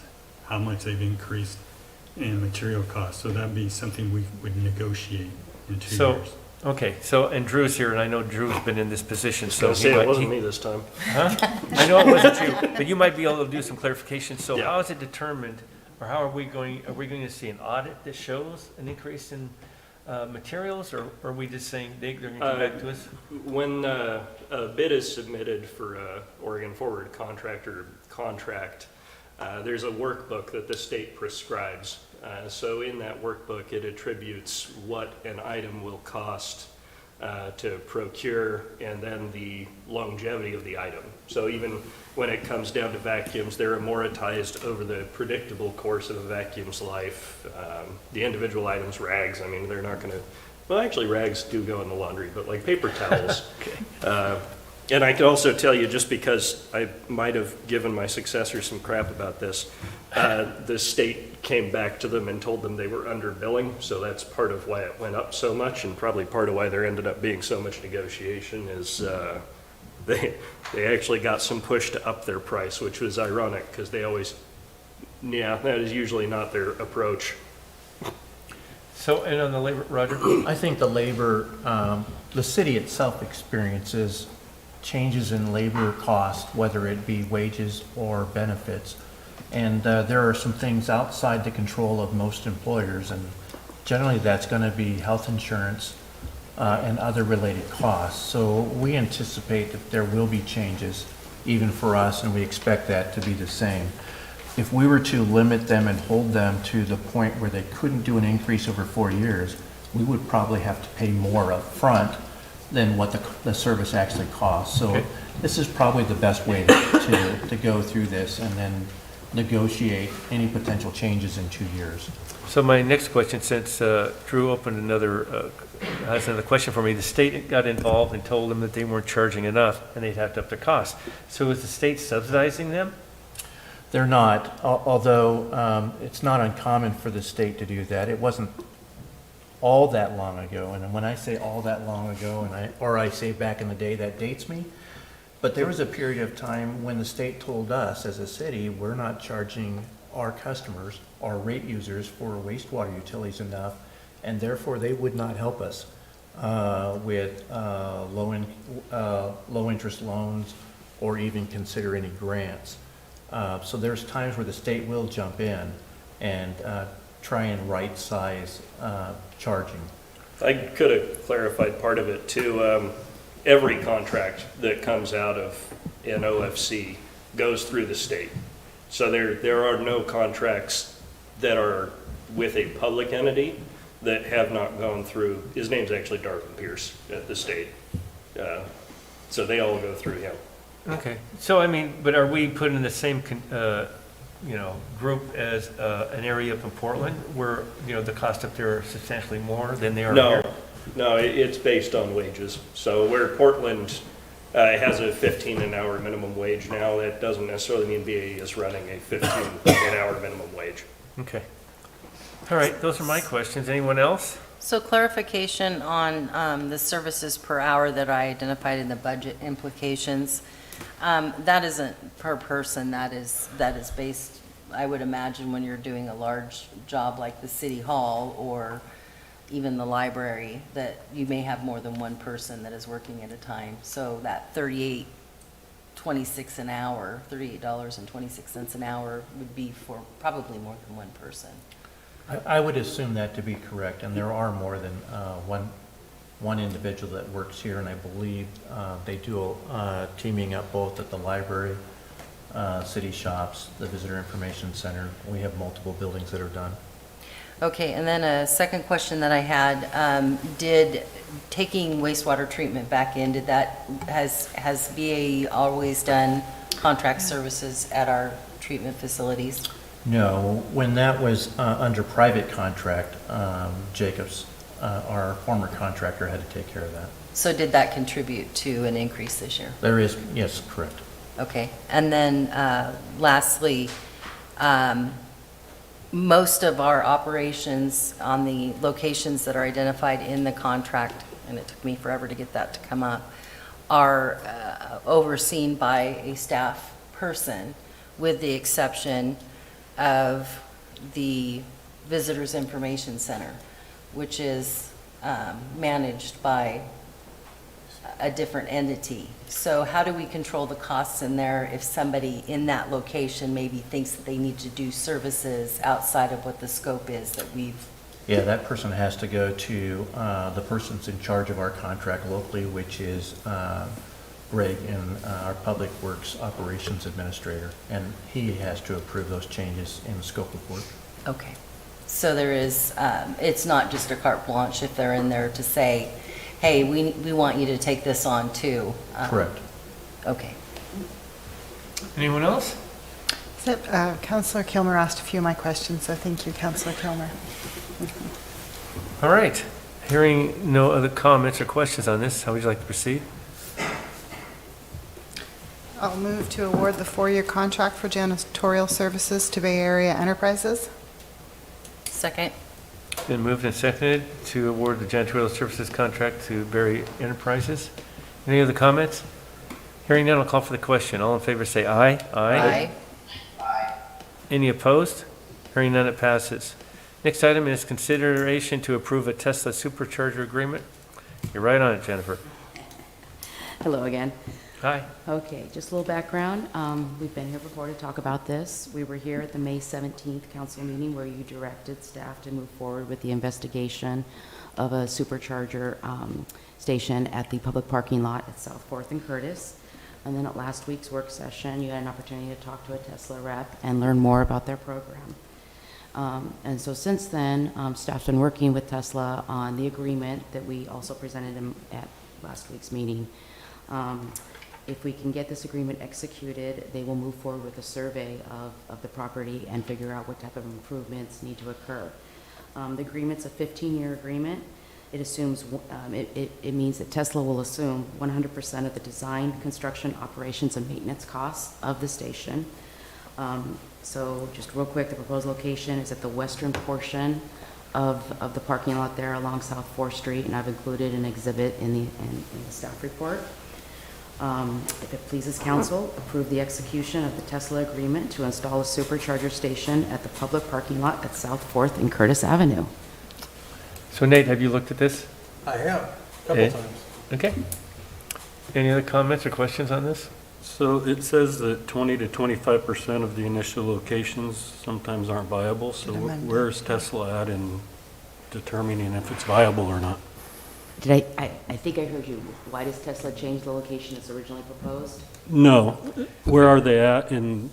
how much they've increased, and material costs. So that'd be something we would negotiate in 2 years. Okay, so, and Drew's here, and I know Drew's been in this position, so. Say it wasn't me this time. Huh? I know it wasn't you, but you might be able to do some clarification. So Yeah. how is it determined, or how are we going to see an audit that shows an increase in materials, or are we just saying they're going to come back to us? When a bid is submitted for a Oregon Forward contractor contract, there's a workbook that the state prescribes. So in that workbook, it attributes what an item will cost to procure, and then the longevity of the item. So even when it comes down to vacuums, they're amortized over the predictable course of a vacuum's life. The individual items, rags, I mean, they're not going to, well, actually rags do go in the laundry, but like paper towels. And I can also tell you, just because I might have given my successor some crap about this, the state came back to them and told them they were underbilling, so that's part of why it went up so much, and probably part of why there ended up being so much negotiation is they actually got some push to up their price, which was ironic, because they always, that is usually not their approach. So, and on the labor, Roger? I think the labor, the city itself experiences changes in labor cost, whether it be wages or benefits. And there are some things outside the control of most employers, and generally that's going to be health insurance and other related costs. So we anticipate that there will be changes even for us, and we expect that to be the same. If we were to limit them and hold them to the point where they couldn't do an increase over 4 years, we would probably have to pay more up front than what the service actually costs. So this is probably the best way to go through this and then negotiate any potential changes in 2 years. So my next question, since Drew opened has another question for me, the state got involved and told them that they weren't charging enough and they'd have to up their costs. So is the state subsidizing them? They're not, although it's not uncommon for the state to do that. It wasn't all that long ago, and when I say all that long ago, or I say back in the day, that dates me, but there was a period of time when the state told us as a city, we're not charging our customers, our rate users for wastewater utilities enough, and therefore they would not help us with low interest loans or even consider any grants. So there's times where the state will jump in and try and right-size charging. I could have clarified part of it too. Every contract that comes out of an OFC goes through the state. So there are no contracts that are with a public entity that have not gone through, his name's actually Darvin Pierce at the state. So they all go through him. Okay, so I mean, but are we put in the same, group as an area up in Portland where, the cost up there are substantially more than they are here? No, it's based on wages. So where Portland has a 15 an hour minimum wage now, that doesn't necessarily mean BAE is running a 15 an hour minimum wage. Okay. All right, those are my questions. Anyone else? So clarification on the services per hour that I identified in the budget implications. That isn't per person, that is based, I would imagine, when you're doing a large job like the city hall or even the library, that you may have more than one person that is working at a time. So that 38 $26 an hour, $38.26 an hour would be for probably more than one person. I would assume that to be correct, and there are more than one individual that works here, and I believe they do teaming up both at the library, city shops, the visitor information center. We have multiple buildings that are done. Okay, and then a second question that I had, did taking wastewater treatment back in, has BAE always done contract services at our treatment facilities? No, when that was under private contract, Jacobs, our former contractor, had to take care of that. So did that contribute to an increase this year? There is, yes, correct. Okay, and then lastly, most of our operations on the locations that are identified in the contract, and it took me forever to get that to come up, are overseen by a staff person, with the exception of the Visitors Information Center, which is managed by a different entity. So how do we control the costs in there if somebody in that location maybe thinks that they need to do services outside of what the scope is that we've? Yeah, that person has to go to the person's in charge of our contract locally, which is Greg, and our Public Works Operations Administrator, and he has to approve those changes in the scope of work. Okay, so there is, it's not just a carte blanche if they're in there to say, hey, we want you to take this on too. Correct. Okay. Anyone else? Councillor Kilmer asked a few of my questions, so thank you, Councillor Kilmer. All right. Hearing no other comments or questions on this, how would you like to proceed? I'll move to award the 4-year contract for janitorial services to Bay Area Enterprises. Second. Been moved and seconded to award the janitorial services contract to Berry Enterprises. Any other comments? Hearing none, I'll call for the question. All in favor say aye. Aye. Any opposed? Hearing none, it passes. Next item is consideration to approve a Tesla supercharger agreement. You're right on it, Jennifer. Hello again. Hi. Okay, just a little background. We've been here before to talk about this. We were here at the May 17th council meeting where you directed staff to move forward with the investigation of a supercharger station at the public parking lot at South 4th and Curtis. And then at last week's work session, you had an opportunity to talk to a Tesla rep and learn more about their program. And so since then, staff's been working with Tesla on the agreement that we also presented them at last week's meeting. If we can get this agreement executed, they will move forward with a survey of the property and figure out what type of improvements need to occur. The agreement's a 15-year agreement. It assumes, it means that Tesla will assume 100% of the design, construction, operations, and maintenance costs of the station. So just real quick, the proposed location is at the western portion of the parking lot there along South 4th Street, and I've included an exhibit in the staff report. If it pleases council, approve the execution of the Tesla agreement to install a supercharger station at the public parking lot at South 4th and Curtis Avenue. So Nate, have you looked at this? I have, a couple times. Okay. Any other comments or questions on this? So it says that 20 to 25% of the initial locations sometimes aren't viable. So where's Tesla at in determining if it's viable or not? Did I think I heard you. Why does Tesla change the location as originally proposed? No. Where are they at in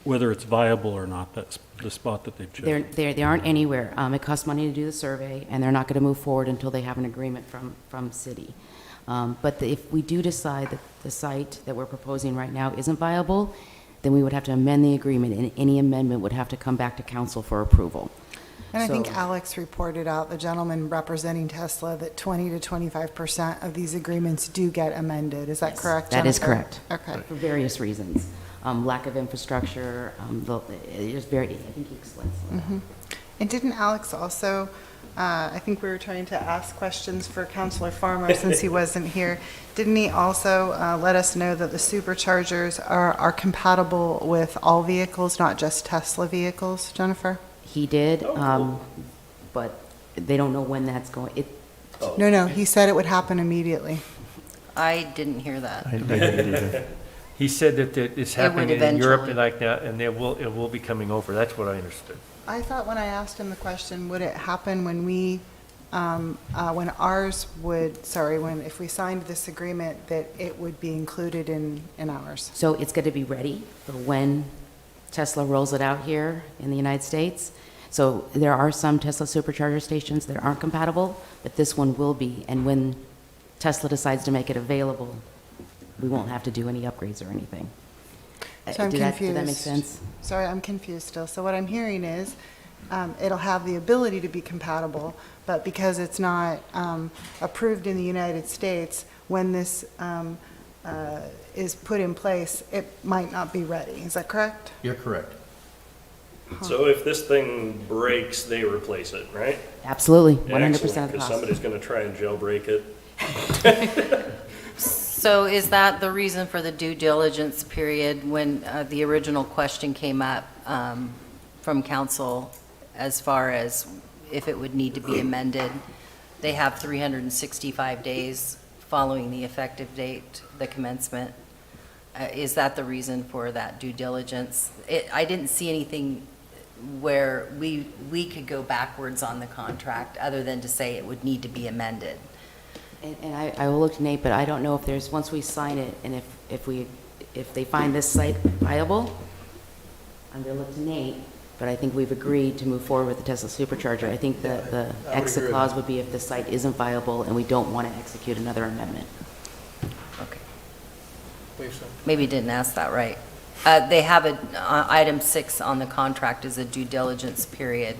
whether it's viable or not? That's the spot that they've chosen. They aren't anywhere. It costs money to do the survey, and they're not going to move forward until they have an agreement from city. But if we do decide that the site that we're proposing right now isn't viable, then we would have to amend the agreement, and any amendment would have to come back to council for approval. And I think Alex reported out, the gentleman representing Tesla, that 20 to 25% of these agreements do get amended. Is that correct, Jennifer? That is correct. Okay. For various reasons. Lack of infrastructure, it's very, I think he explains that. Mm-hmm. And didn't Alex also, I think we were trying to ask questions for Councilor Farmer since he wasn't here. Didn't he also let us know that the superchargers are compatible with all vehicles, not just Tesla vehicles, Jennifer? He did, but they don't know when that's going. No, he said it would happen immediately. I didn't hear that. I didn't either. He said that it's It would happening in Europe eventually. and like that, and it will be coming over. That's what I understood. I thought when I asked him the question, would it happen when if we signed this agreement, that it would be included in ours? So it's going to be ready for when Tesla rolls it out here in the United States. So there are some Tesla supercharger stations that aren't compatible, but this one will be. And when Tesla decides to make it available, we won't have to do any upgrades or anything. So I'm Did that confused. make sense? Sorry, I'm confused still. So what I'm hearing is, it'll have the ability to be compatible, but because it's not approved in the United States, when this is put in place, it might not be ready. Is that correct? You're correct. So if this thing breaks, they replace it, right? Absolutely, 100% of the Because cost. somebody's going to try and jailbreak it. So is that the reason for the due diligence period when the original question came up from council as far as if it would need to be amended? They have 365 days following the effective date, the commencement. Is that the reason for that due diligence? I didn't see anything where we could go backwards on the contract other than to say it would need to be amended. And I will look to Nate, but I don't know if there's, once we sign it, and if they find this site viable, I'm going to look to Nate, but I think we've agreed to move forward with the Tesla supercharger. I think that the I would exit agree with clause that. would be if the site isn't viable and we don't want to execute another amendment. Okay. Believe so. Maybe didn't ask that right. They have item 6 on the contract is a due diligence period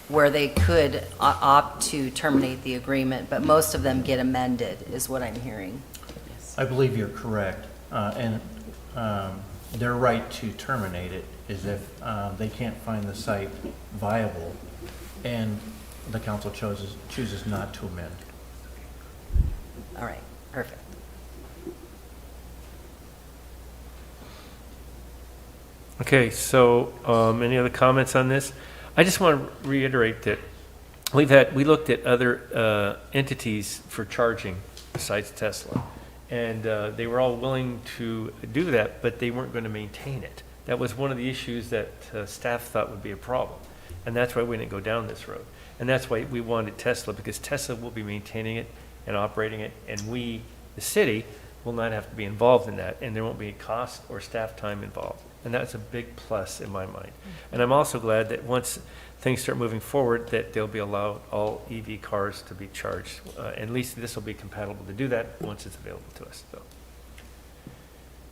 where they could opt to terminate the agreement, but most of them get amended, is what I'm hearing. I believe you're correct. And their right to terminate it is if they can't find the site viable and the council chooses not to amend. All right, perfect. Okay, so any other comments on this? I just want to reiterate that we looked at other entities for charging besides Tesla, and they were all willing to do that, but they weren't going to maintain it. That was one of the issues that staff thought would be a problem, and that's why we didn't go down this road. And that's why we wanted Tesla, because Tesla will be maintaining it and operating it, and we, the city, will not have to be involved in that, and there won't be cost or staff time involved. And that's a big plus in my mind. And I'm also glad that once things start moving forward, that they'll be allowed all EV cars to be charged. At least this will be compatible to do that once it's available to us. So.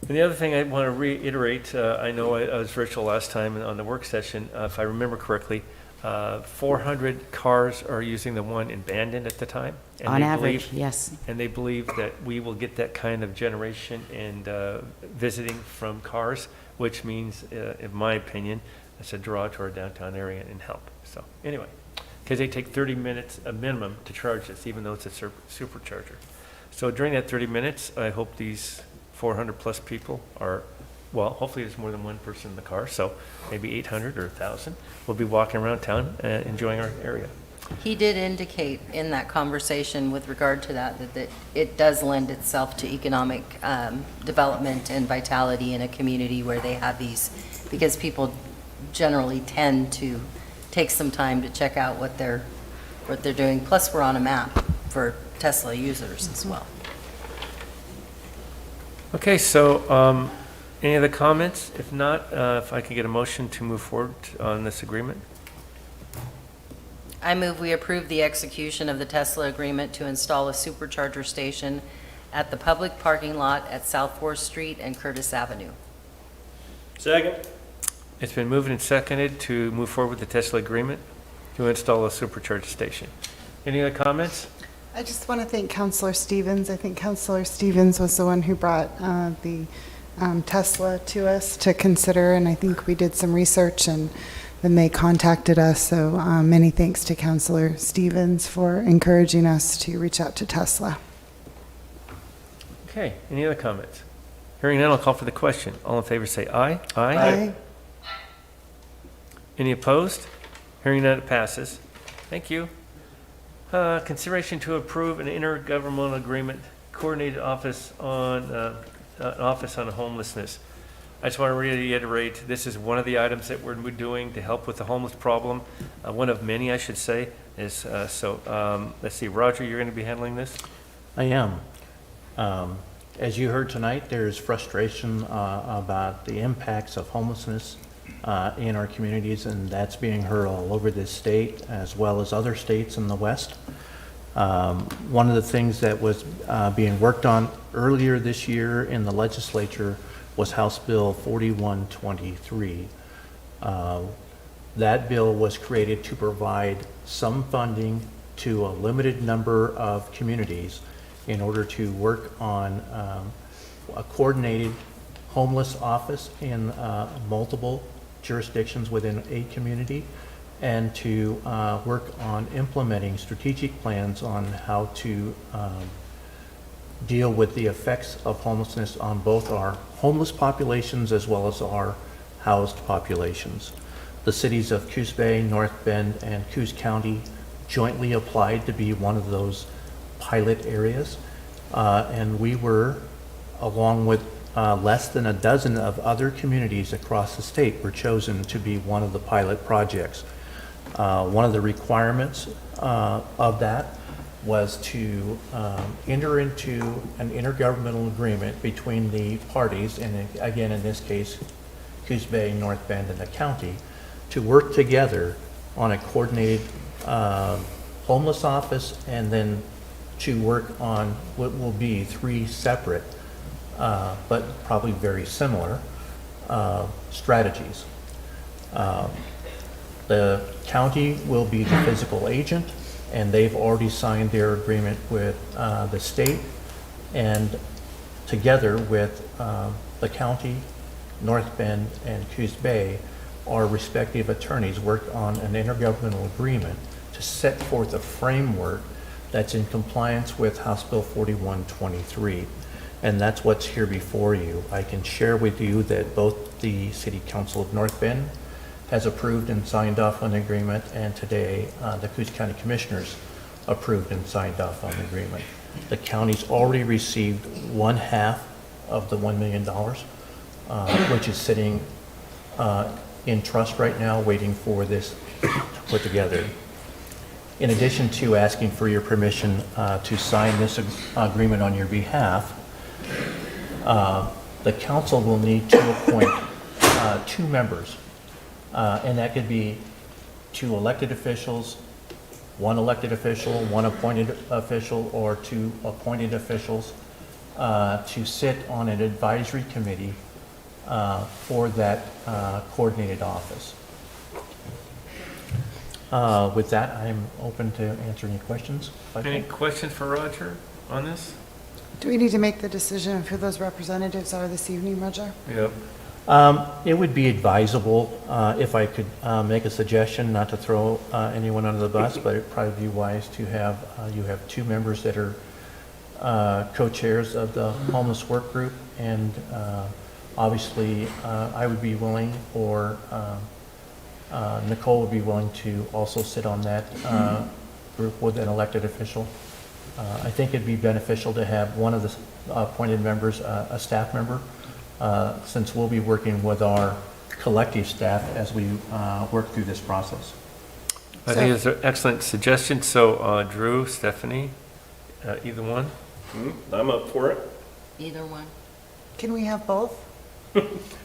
And the other thing I want to reiterate, I know I was virtual last time on the work session. If I remember correctly, 400 cars are using the one in Bandon at the time. And On they average, believe, yes. And they believe that we will get that kind of generation and visiting from cars, which means, in my opinion, it's a draw to our downtown area and help. So anyway, because they take 30 minutes a minimum to charge this, even though it's a supercharger. So during that 30 minutes, I hope these 400 plus people are, well, hopefully there's more than one person in the car, so maybe 800 or 1,000 will be walking around town enjoying our area. He did indicate in that conversation with regard to that it does lend itself to economic development and vitality in a community where they have these, because people generally tend to take some time to check out what they're doing. Plus, we're on a map for Tesla users as well. Okay, so any other comments? If not, if I could get a motion to move forward on this agreement? I move we approve the execution of the Tesla agreement to install a supercharger station at the public parking lot at South 4th Street and Curtis Avenue. Second. It's been moved and seconded to move forward with the Tesla agreement to install a supercharger station. Any other comments? I just want to thank Councilor Stevens. I think Councilor Stevens was the one who brought the Tesla to us to consider, and I think we did some research and then they contacted us. So many thanks to Councilor Stevens for encouraging us to reach out to Tesla. Okay, any other comments? Hearing none, I'll call for the question. All in favor say aye. Aye. Any opposed? Hearing none, it passes. Thank you. Consideration to approve an intergovernmental agreement, coordinated office on homelessness. I just want to reiterate, this is one of the items that we're doing to help with the homeless problem. One of many, I should say, is, let's see, Roger, you're going to be handling this? I am. As you heard tonight, there's frustration about the impacts of homelessness in our communities, and that's being heard all over this state as well as other states in the West. One of the things that was being worked on earlier this year in the legislature was House Bill 4123. That bill was created to provide some funding to a limited number of communities in order to work on a coordinated homeless office in multiple jurisdictions within a community, and to work on implementing strategic plans on how to deal with the effects of homelessness on both our homeless populations as well as our housed populations. The cities of Coos Bay, North Bend, and Coos County jointly applied to be one of those pilot areas, and we were, along with less than a dozen of other communities across the state, were chosen to be one of the pilot projects. One of the requirements of that was to enter into an intergovernmental agreement between the parties, and again, in this case, Coos Bay, North Bend, and the county, to work together on a coordinated homeless office, and then to work on what will be 3 separate, but probably very similar, strategies. The county will be the physical agent, and they've already signed their agreement with the state, and together with the county, North Bend, and Coos Bay, our respective attorneys worked on an intergovernmental agreement to set forth a framework that's in compliance with House Bill 4123. And that's what's here before you. I can share with you that both the City Council of North Bend has approved and signed off on the agreement, and today the Coos County Commissioners approved and signed off on the agreement. The county's already received 1/2 of the $1 million, which is sitting in trust right now, waiting for this to put together. In addition to asking for your permission to sign this agreement on your behalf, the council will need to appoint 2 members. And that could be 2 elected officials, 1 elected official, 1 appointed official, or 2 appointed officials to sit on an advisory committee for that coordinated office. With that, I'm open to answer any questions. Any questions for Roger on this? Do we need to make the decision of who those representatives are this evening, Roger? Yep. It would be advisable, if I could make a suggestion, not to throw anyone under the bus, but it'd probably be wise to have, you have 2 members that are co-chairs of the homeless work group, and obviously I would be willing, or Nicole would be willing to also sit on that group with an elected official. I think it'd be beneficial to have one of the appointed members a staff member, since we'll be working with our collective staff as we work through this process. I think it's an excellent suggestion. So Drew, Stephanie, either one? I'm up for it. Either one. Can we have both?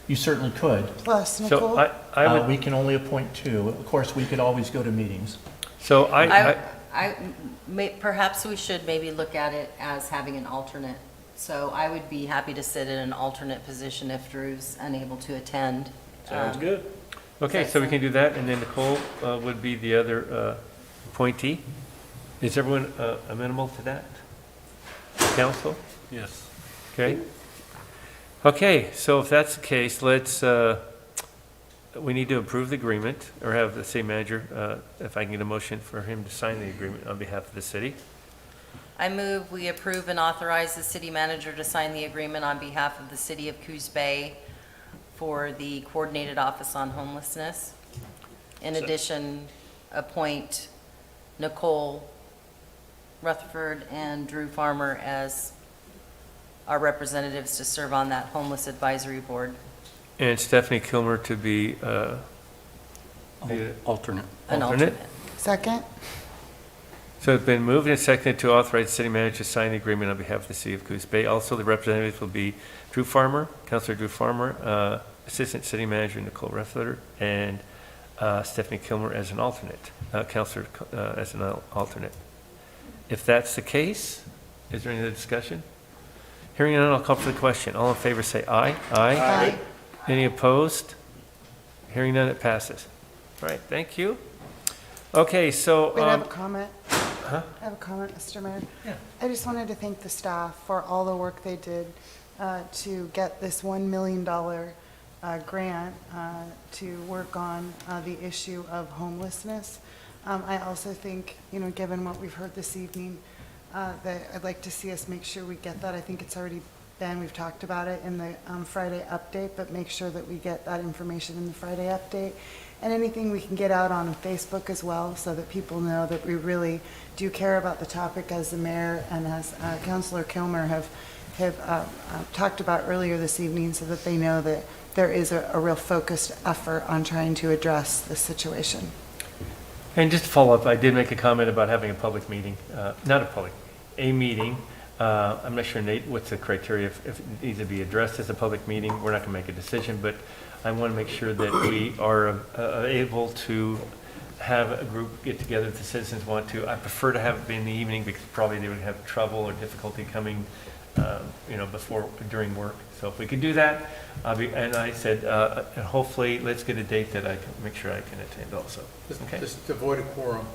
You certainly could. Plus Nicole? So I would, we can only appoint 2. Of course, we could always go to meetings. so Perhaps we should maybe look at it as having an alternate. So I would be happy to sit in an alternate position if Drew's unable to attend. Sounds good. okay, so we can do that, and then Nicole would be the other appointee. Is everyone amenable to that? Council? Yes. Okay. Okay, so if that's the case, let's, we need to approve the agreement, or have the city manager, if I can get a motion for him to sign the agreement on behalf of the city. I move we approve and authorize the city manager to sign the agreement on behalf of the city of Coos Bay for the Coordinated Office on Homelessness. In addition, appoint Nicole Rutherford and Drew Farmer as our representatives to serve on that homeless advisory board. And Stephanie Kilmer to be the Alternate. An alternate. Second? So it's been moved and seconded to authorize the city manager to sign the agreement on behalf of the city of Coos Bay. Also, the representatives will be Drew Farmer, Councilor Drew Farmer, Assistant City Manager Nicole Reffler, and Stephanie Kilmer as an alternate, Councilor as an alternate. If that's the case, is there any other discussion? Hearing none, I'll call for the question. All in favor say aye. Aye. Any opposed? Hearing none, it passes. All right, thank you. Okay, so. Wait, I have a comment. Huh? I have a comment, Mr. Mayor. Yeah. I just wanted to thank the staff for all the work they did to get this $1 million grant to work on the issue of homelessness. I also think, given what we've heard this evening, that I'd like to see us make sure we get that. I think it's already been, we've talked about it in the Friday update, but make sure that we get that information in the Friday update. And anything we can get out on Facebook as well, so that people know that we really do care about the topic, as the mayor and as Councilor Kilmer have talked about earlier this evening, so that they know that there is a real focused effort on trying to address this situation. And just to follow up, I did make a comment about having a public meeting, a meeting. I'm not sure, Nate, what's the criteria if it needs to be addressed as a public meeting. We're not going to make a decision, but I want to make sure that we are able to have a group get together if the citizens want to. I prefer to have it be in the evening because probably they would have trouble or difficulty coming, during work. So if we could do that, and I said, and hopefully let's get a date that I can make sure I can attend also. Okay. Just avoid a quorum.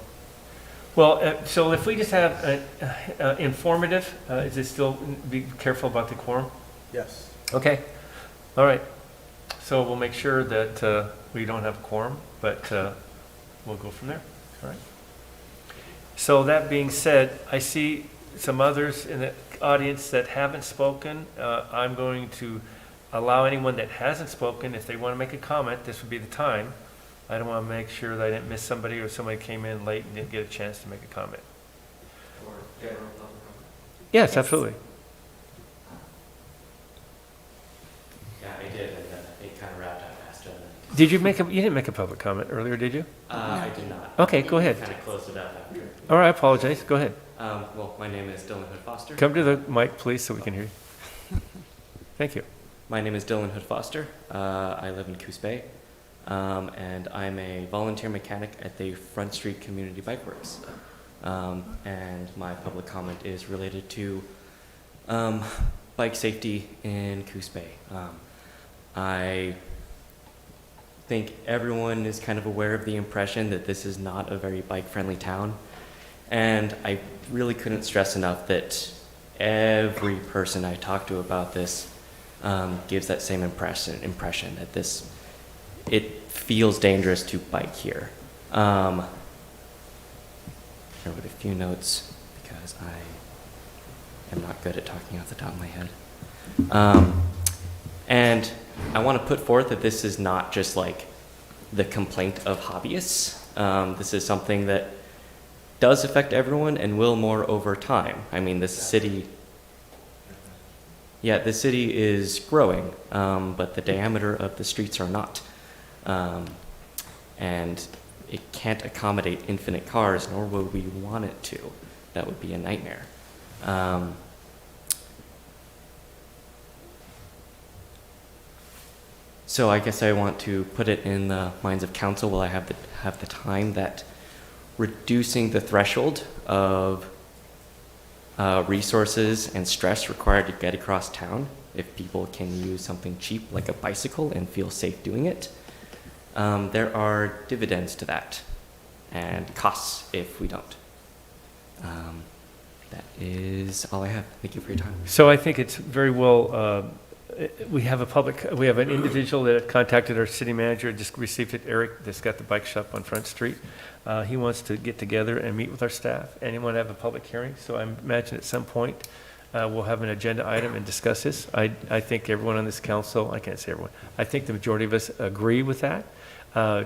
Well, so if we just have informative, is it still, be careful about the quorum? Yes. Okay, all right. So we'll make sure that we don't have a quorum, but we'll go from there, all right? So that being said, I see some others in the audience that haven't spoken. I'm going to allow anyone that hasn't spoken, if they want to make a comment, this would be the time. I don't want to make sure that I didn't miss somebody or somebody came in late and didn't get a chance to make a comment. Or general public comment? Yes, absolutely. Yeah, I did, and it kind of wrapped up faster than. Did you didn't make a public comment earlier, did you? I did not. Okay, go ahead. Kind of closed it up after. All right, I apologize. Go ahead. Well, my name is Dylan Hood Foster. Come to the mic, please, so we can hear you. Thank you. My name is Dylan Hood Foster. I live in Coos Bay, and I'm a volunteer mechanic at the Front Street Community Bike Works. And my public comment is related to bike safety in Coos Bay. I think everyone is kind of aware of the impression that this is not a very bike-friendly town. And I really couldn't stress enough that every person I talk to about this gives that same impression that it feels dangerous to bike here. I wrote a few notes because I am not good at talking off the top of my head. And I want to put forth that this is not just like the complaint of hobbyists. This is something that does affect everyone and will more over time. I mean, the city is growing, but the diameter of the streets are not. And it can't accommodate infinite cars, nor would we want it to. That would be a nightmare. So I guess I want to put it in the minds of council while I have the time that reducing the threshold of resources and stress required to get across town, if people can use something cheap like a bicycle and feel safe doing it, there are dividends to that and costs if we don't. That is all I have. Thank you for your time. So I think it's very well, we have an individual that contacted our city manager, just received it, Eric, that's got the bike shop on Front Street. He wants to get together and meet with our staff, and he want to have a public hearing. So I imagine at some point we'll have an agenda item and discuss this. I think everyone on this council, I can't say everyone, I think the majority of us agree with that.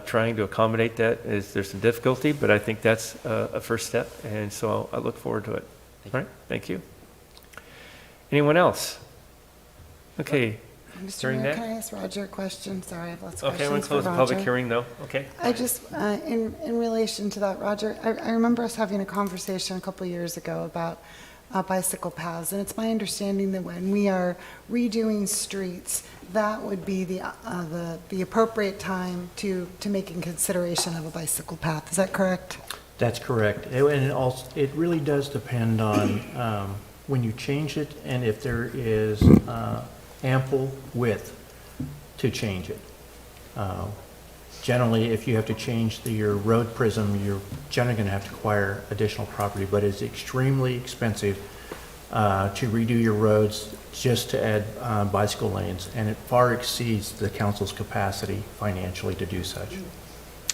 Trying to accommodate that there's some difficulty, but I think that's a first step, and so I look forward to it. All right, thank you. Anyone else? Okay, Mr. Hearing Mayor, that? can I ask Roger a question? Sorry, I have lots of okay, I'm going questions to for close the public Roger. hearing, though. Okay. I just, in relation to that, Roger, I remember us having a conversation a couple of years ago about bicycle paths, and it's my understanding that when we are redoing streets, that would be the appropriate time to make in consideration of a bicycle path. Is that correct? That's correct. And it also, it really does depend on when you change it and if there is ample width to change it. Generally, if you have to change your road prism, you're generally going to have to acquire additional property, but it's extremely expensive to redo your roads just to add bicycle lanes, and it far exceeds the council's capacity financially to do such.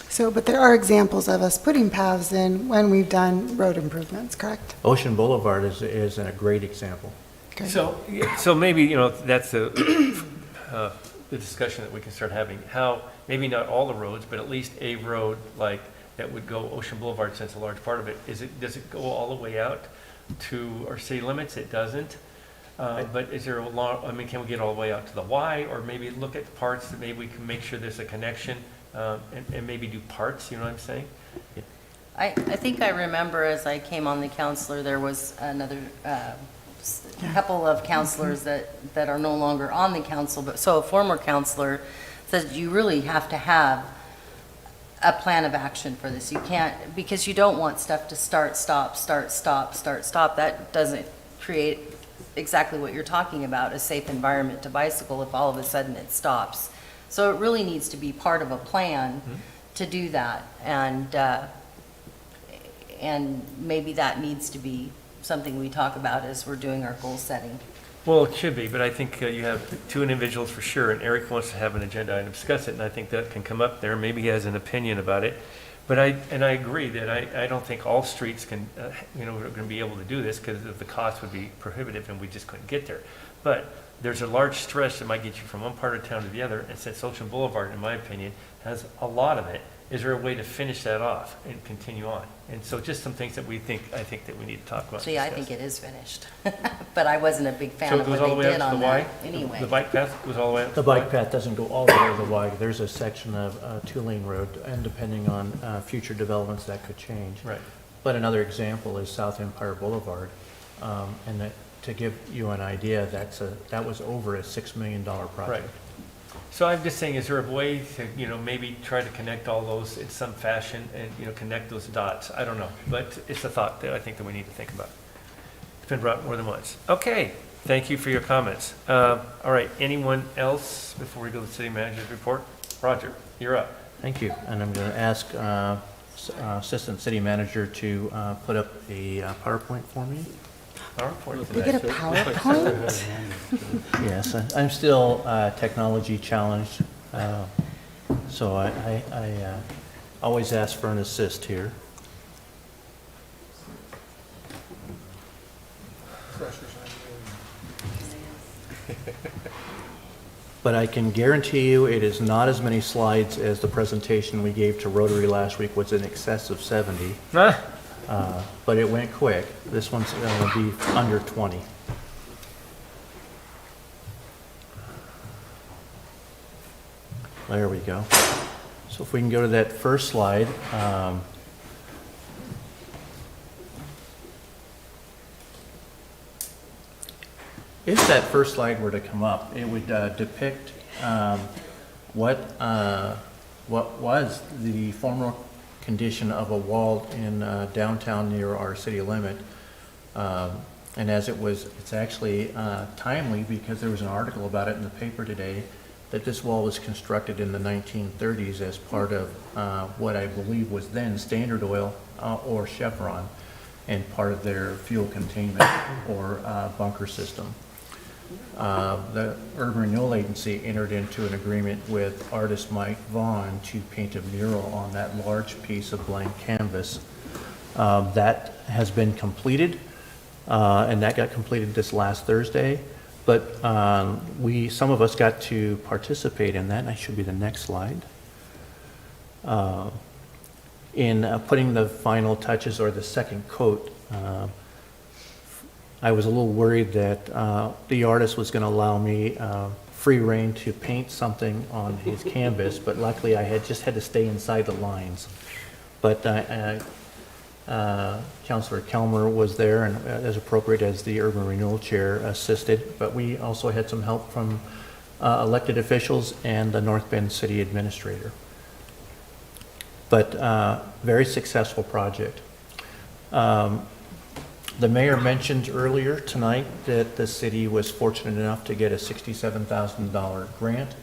So, but there are examples of us putting paths in when we've done road improvements, correct? Ocean Boulevard is a great example. Okay. So maybe, that's the discussion that we can start having. How, maybe not all the roads, but at least a road like that would go Ocean Boulevard, since a large part of it, does it go all the way out to our city limits? It doesn't. But is there can we get all the way out to the Y, or maybe look at parts that maybe we can make sure there's a connection, and maybe do parts, you know what I'm saying? I think I remember as I came on the councilor, there was another couple of councilors that are no longer on the council, but so a former councilor said you really have to have a plan of action for this. You can't, because you don't want stuff to start, stop, start, stop, start, stop. That doesn't create exactly what you're talking about, a safe environment to bicycle if all of a sudden it stops. So it really needs to be part of a plan to do that. And maybe that needs to be something we talk about as we're doing our goal setting. Well, it should be, but I think you have two individuals for sure, and Eric wants to have an agenda item, discuss it, and I think that can come up there. Maybe he has an opinion about it. But I agree that I don't think all streets can, we're going to be able to do this, because the cost would be prohibitive and we just couldn't get there. But there's a large stretch that might get you from one part of town to the other, and since Ocean Boulevard, in my opinion, has a lot of it, is there a way to finish that off and continue on? And so just some things that I think that we need to talk about. See, I think it is finished, but I wasn't a big fan So it of goes what all the they way did out to on the Y? that anyway. The bike path goes all the way out to The bike path doesn't go all the way to the Y. There's a section of two-lane road, and depending on future developments, that could change. Right. But another example is South Empire Boulevard, and that, to give you an idea, that was over a $6 million project. Right. So I'm just saying, is there a way to, maybe try to connect all those in some fashion and, connect those dots? I don't know, but it's a thought that I think that we need to think about. It's been brought more than once. Okay, thank you for your comments. All right, anyone else before we go to the city manager's report? Roger, you're up. Thank you, and I'm going to ask Assistant City Manager to put up a PowerPoint for me. PowerPoint. We get a PowerPoint? Yes, I'm still technology challenged, so I always ask for an assist here. But I can guarantee you it is not as many slides as the presentation we gave to Rotary last week was in excess of 70. But it went quick. This one's going to be under 20. There we go. So if we can go to that first slide. If that first slide were to come up, it would depict what was the former condition of a wall in downtown near our city limit. And as it's actually timely, because there was an article about it in the paper today, that this wall was constructed in the 1930s as part of what I believe was then Standard Oil or Chevron, and part of their fuel containment or bunker system. The Urban Renewal Agency entered into an agreement with artist Mike Vaughn to paint a mural on that large piece of blank canvas. That has been completed, and that got completed this last Thursday. But some of us got to participate in that, and that should be the next slide, in putting the final touches or the second coat I was a little worried that the artist was going to allow me free rein to paint something on his canvas, but luckily I had just had to stay inside the lines. But Councilor Kelmer was there, and as appropriate as the Urban Renewal Chair assisted, but we also had some help from elected officials and the North Bend City Administrator. But very successful project. The mayor mentioned earlier tonight that the city was fortunate enough to get a $67,000 grant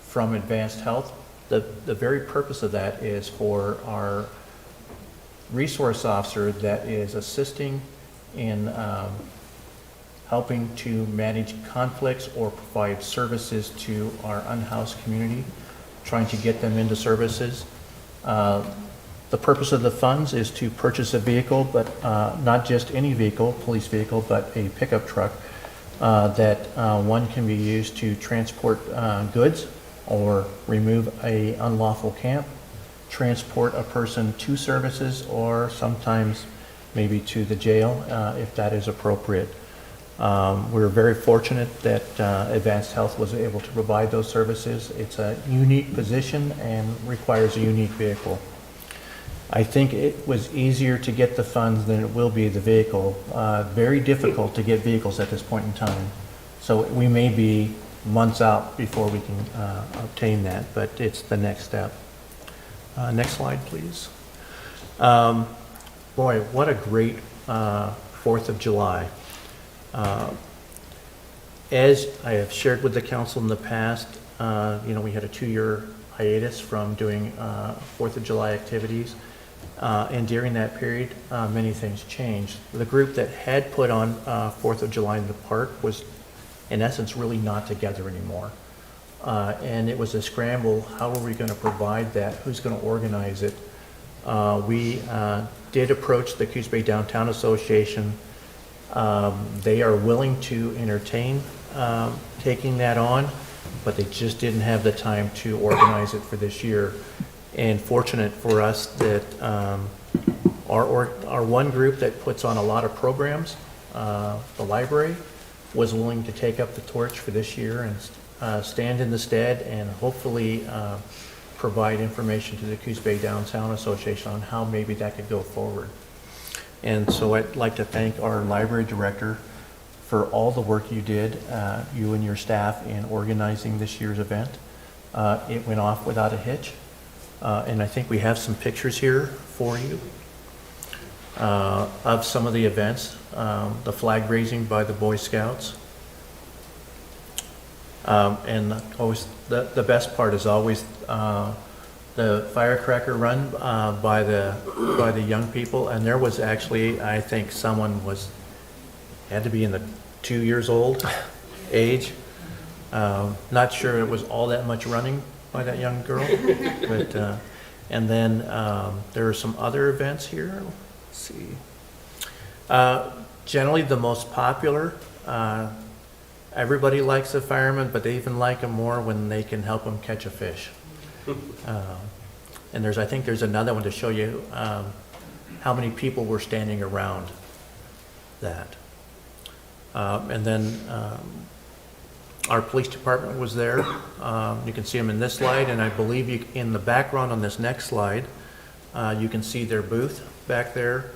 from Advanced Health. The very purpose of that is for our resource officer that is assisting in helping to manage conflicts or provide services to our unhoused community, trying to get them into services. The purpose of the funds is to purchase a vehicle, but not just any vehicle, police vehicle, but a pickup truck that one can be used to transport goods or remove a unlawful camp, transport a person to services, or sometimes maybe to the jail if that is appropriate. We're very fortunate that Advanced Health was able to provide those services. It's a unique position and requires a unique vehicle. I think it was easier to get the funds than it will be the vehicle. Very difficult to get vehicles at this point in time. So we may be months out before we can obtain that, but it's the next step. Next slide, please. Boy, what a great 4th of July. As I have shared with the council in the past, we had a 2-year hiatus from doing 4th of July activities. And during that period, many things changed. The group that had put on 4th of July in the park was, in essence, really not together anymore. And it was a scramble. How are we going to provide that? Who's going to organize it? We did approach the Coos Bay Downtown Association. They are willing to entertain taking that on, but they just didn't have the time to organize it for this year. And fortunate for us that our one group that puts on a lot of programs, the library, was willing to take up the torch for this year and stand in the stead and hopefully provide information to the Coos Bay Downtown Association on how maybe that could go forward. And so I'd like to thank our library director for all the work you did, you and your staff, in organizing this year's event. It went off without a hitch. And I think we have some pictures here for you of some of the events, the flag raising by the Boy Scouts. And always the best part is always the firecracker run by the young people. And there was actually, I think someone had to be in the 2 years old age. Not sure it was all that much running by that young girl, but and then there are some other events here. Let's see. Generally, the most popular. Everybody likes the firemen, but they even like them more when they can help them catch a fish. And I think there's another one to show you how many people were standing around that. And then our police department was there. You can see them in this slide, and I believe in the background on this next slide, you can see their booth back there.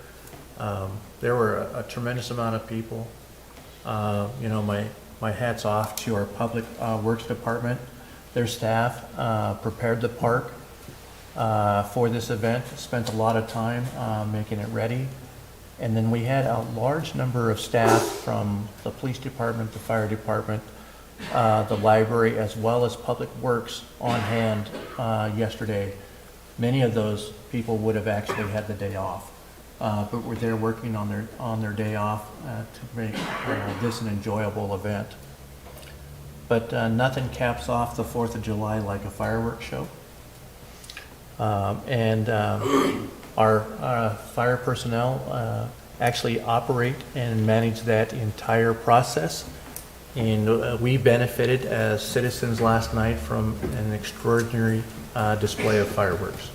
There were a tremendous amount of people. My hat's off to our public works department. Their staff prepared the park for this event, spent a lot of time making it ready. And then we had a large number of staff from the police department, the fire department, the library, as well as Public Works on hand yesterday. Many of those people would have actually had the day off, but were there working on their day off to make this an enjoyable event. But nothing caps off the 4th of July like a fireworks show. And our fire personnel actually operate and manage that entire process. And we benefited as citizens last night from an extraordinary display of fireworks.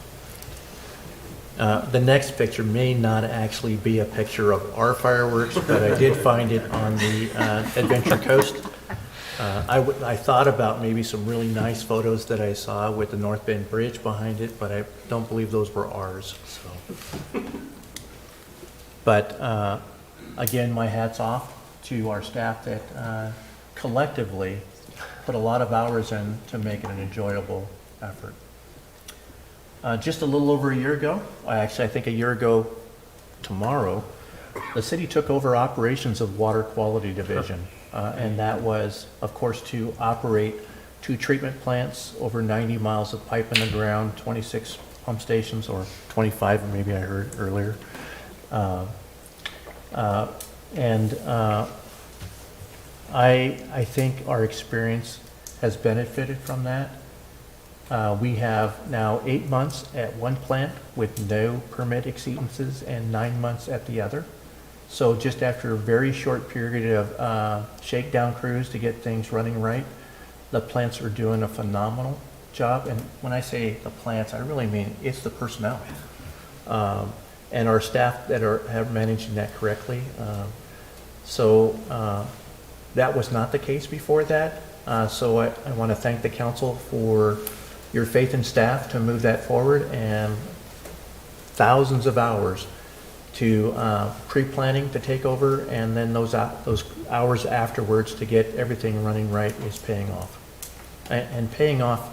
The next picture may not actually be a picture of our fireworks, but I did find it on the Adventure Coast. I thought about maybe some really nice photos that I saw with the North Bend Bridge behind it, but I don't believe those were ours, so. But again, my hat's off to our staff that collectively put a lot of hours in to make it an enjoyable effort. Just a little over a year ago, actually I think a year ago tomorrow, the city took over operations of Water Quality Division. And that was, of course, to operate 2 treatment plants, over 90 miles of pipe in the ground, 26 pump stations, or 25, maybe I heard earlier. I think our experience has benefited from that. We have now 8 months at one plant with no permit exceedances and 9 months at the other. So just after a very short period of shakedown crews to get things running right, the plants are doing a phenomenal job. And when I say the plants, I really mean it's the personnel. And our staff that are managing that correctly. That was not the case before that. So I want to thank the council for your faith in staff to move that forward, and thousands of hours to pre-planning to take over, and then those hours afterwards to get everything running right is paying off. And paying off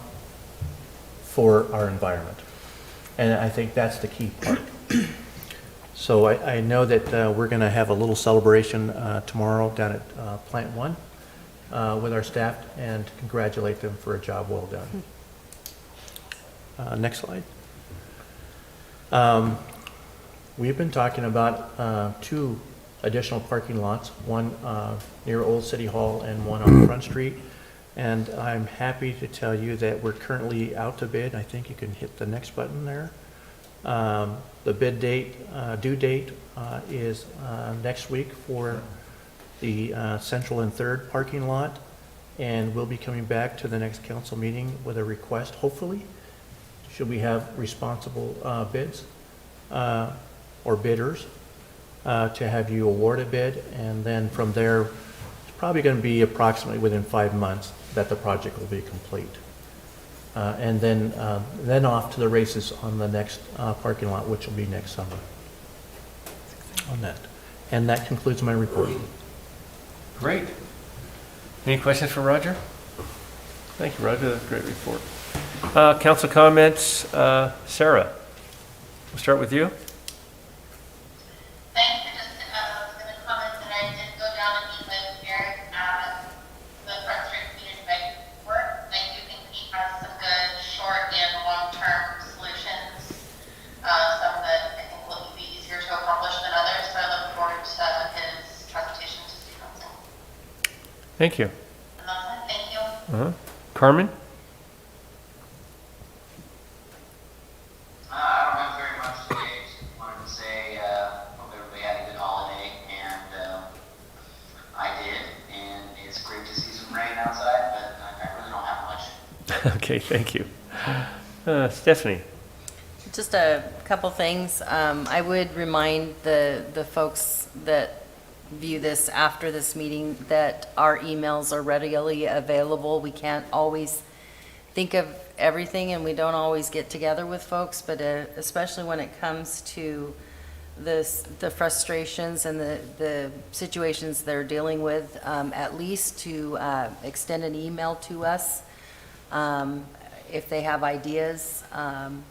for our environment. And I think that's the key part. So I know that we're going to have a little celebration tomorrow down at Plant 1 with our staff, and to congratulate them for a job well done. Next slide. We've been talking about 2 additional parking lots, one near Old City Hall and one on Front Street. And I'm happy to tell you that we're currently out to bid. I think you can hit the next button there. The bid date, due date is next week for the Central and Third parking lot. And we'll be coming back to the next council meeting with a request, hopefully, should we have responsible bids or bidders, to have you award a bid. And then from there, it's probably going to be approximately within 5 months that the project will be complete. And then off to the races on the next parking lot, which will be next summer on that. And that concludes my report. Great. Any questions for Roger? Thank you, Roger. That's a great report. Council comments. Sarah, we'll start with you. Thanks. I just was going to comment that I did go down and meet with Eric at the Front Street Community Bank work. I do think he has some good short and long-term solutions, some that I think will be easier to accomplish than others. So I look forward to his presentation to City Council. Thank you. And that's it. Thank you. Carmen? I don't have very much today. Just wanted to say, hope everybody had a good holiday, and I did, and it's great to see some rain outside, but I really don't have much. Okay, thank you. Stephanie? Just a couple things. I would remind the folks that view this after this meeting that our emails are readily available. We can't always think of everything, and we don't always get together with folks, but especially when it comes to the frustrations and the situations they're dealing with, at least to extend an email to us. If they have ideas,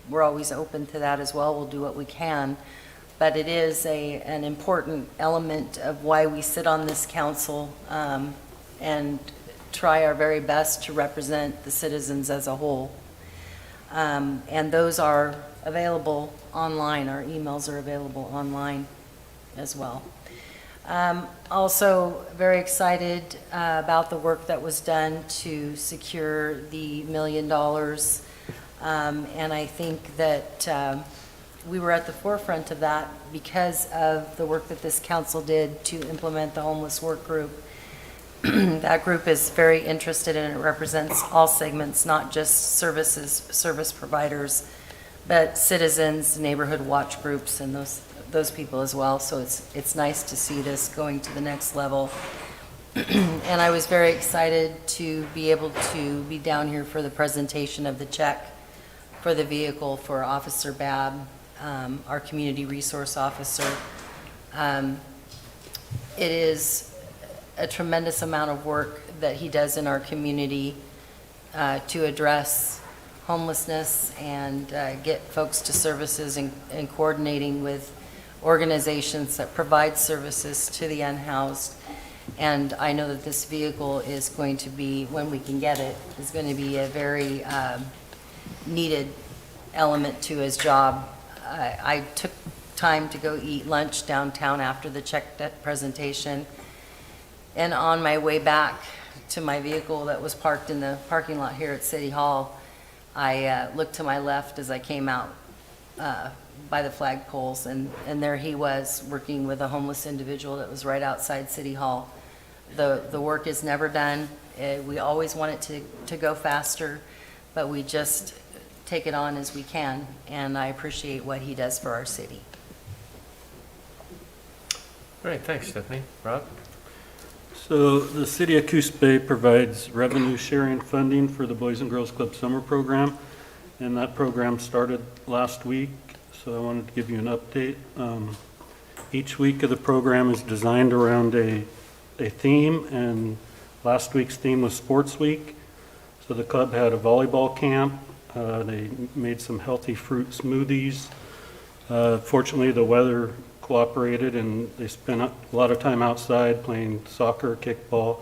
we're always open to that as well. We'll do what we can. But it is an important element of why we sit on this council, and try our very best to represent the citizens as a whole. And those are available online. Our emails are available online as well. Also very excited about the work that was done to secure the $1 million. And I think that we were at the forefront of that because of the work that this council did to implement the homeless work group. That group is very interested, and it represents all segments, not just service providers, but citizens, neighborhood watch groups, and those people as well. So it's nice to see this going to the next level. And I was very excited to be able to be down here for the presentation of the check for the vehicle for Officer Babb, our community resource officer. It is a tremendous amount of work that he does in our community to address homelessness and get folks to services and coordinating with organizations that provide services to the unhoused. And I know that this vehicle is going to be, when we can get it, is going to be a very needed element to his job. I took time to go eat lunch downtown after the check presentation. And on my way back to my vehicle that was parked in the parking lot here at City Hall, I looked to my left as I came out by the flagpoles, and there he was working with a homeless individual that was right outside City Hall. The work is never done. We always want it to go faster, but we just take it on as we can, and I appreciate what he does for our city. All right, thanks, Stephanie. Rob? So the city of Coos Bay provides revenue sharing funding for the Boys and Girls Club Summer Program, and that program started last week, so I wanted to give you an update. Each week of the program is designed around a theme, and last week's theme was Sports Week. So the club had a volleyball camp. They made some healthy fruit smoothies. Fortunately, the weather cooperated, and they spent a lot of time outside playing soccer, kickball,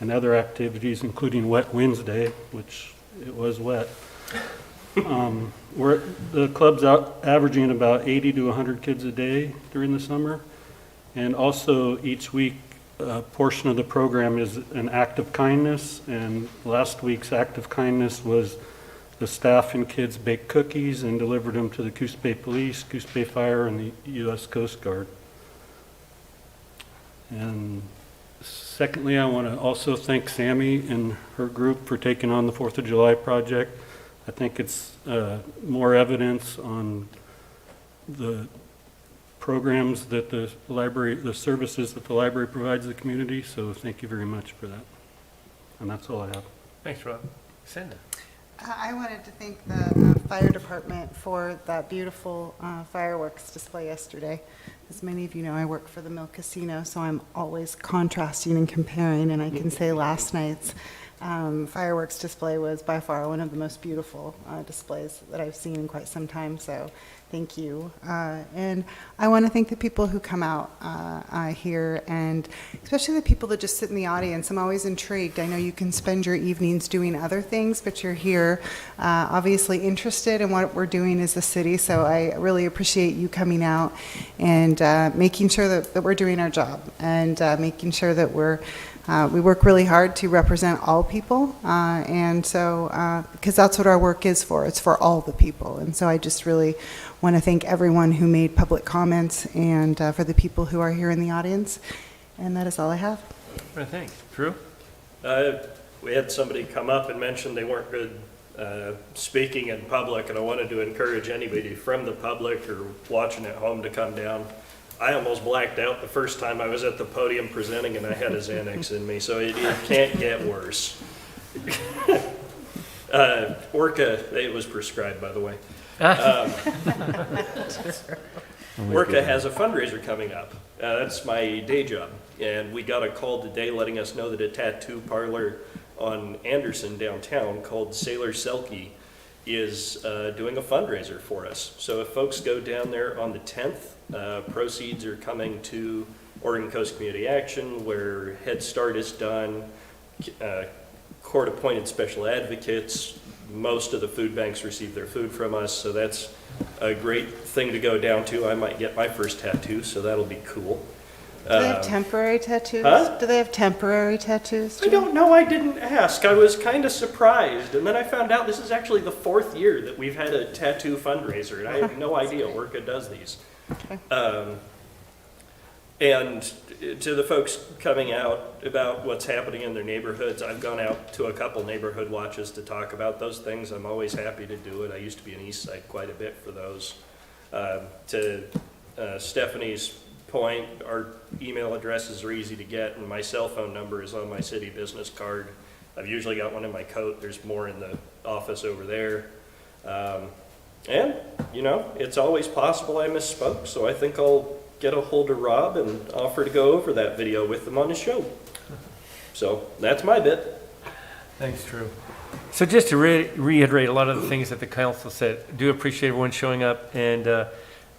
and other activities, including Wet Wednesday, which it was wet. The club's out averaging about 80 to 100 kids a day during the summer. And also each week, a portion of the program is an act of kindness, and last week's act of kindness was the staff and kids baked cookies and delivered them to the Coos Bay Police, Coos Bay Fire, and the U.S. Coast Guard. And secondly, I want to also thank Sammy and her group for taking on the 4th of July project. I think it's more evidence on the programs that the library, the services that the library provides the community, so thank you very much for that. And that's all I have. Thanks, Rob. Cinda? I wanted to thank the fire department for that beautiful fireworks display yesterday. As many of you know, I work for the Mill Casino, so I'm always contrasting and comparing, and I can say last night's fireworks display was by far one of the most beautiful displays that I've seen in quite some time, so thank you. And I want to thank the people who come out here, and especially the people that just sit in the audience. I'm always intrigued. I know you can spend your evenings doing other things, but you're here obviously interested in what we're doing as a city, so I really appreciate you coming out and making sure that we're doing our job, and making sure that we work really hard to represent all people, and so because that's what our work is for. It's for all the people, and so I just really want to thank everyone who made public comments, and for the people who are here in the audience, and that is all I have. Well, thanks. Drew? We had somebody come up and mention they weren't good speaking in public, and I wanted to encourage anybody from the public or watching at home to come down. I almost blacked out the first time I was at the podium presenting, and I had a Xanax in me, so it can't get worse. Orca, it was prescribed, by the way. Orca has a fundraiser coming up. That's my day job, and we got a call today letting us know that a tattoo parlor on Anderson downtown called Sailor Selkie is doing a fundraiser for us. So if folks go down there on the 10th, proceeds are coming to Oregon Coast Community Action, where Head Start is done, court-appointed special advocates. Most of the food banks receive their food from us, so that's a great thing to go down to. I might get my first tattoo, so that'll be cool. Do they have temporary tattoos? Huh? Do they have temporary tattoos too? I don't know. I didn't ask. I was kind of surprised, and then I found out this is actually the 4th year that we've had a tattoo fundraiser, and I had no idea Orca does these. Okay. And to the folks coming out about what's happening in their neighborhoods, I've gone out to a couple neighborhood watches to talk about those things. I'm always happy to do it. I used to be in East Side quite a bit for those. To Stephanie's point, our email addresses are easy to get, and my cell phone number is on my city business card. I've usually got one in my coat. There's more in the office over there. And, you know, it's always possible I misspoke, so I think I'll get a hold of Rob and offer to go over that video with them on the show. So that's my bit. Thanks, Drew. So just to reiterate a lot of the things that the council said, do appreciate everyone showing up. And,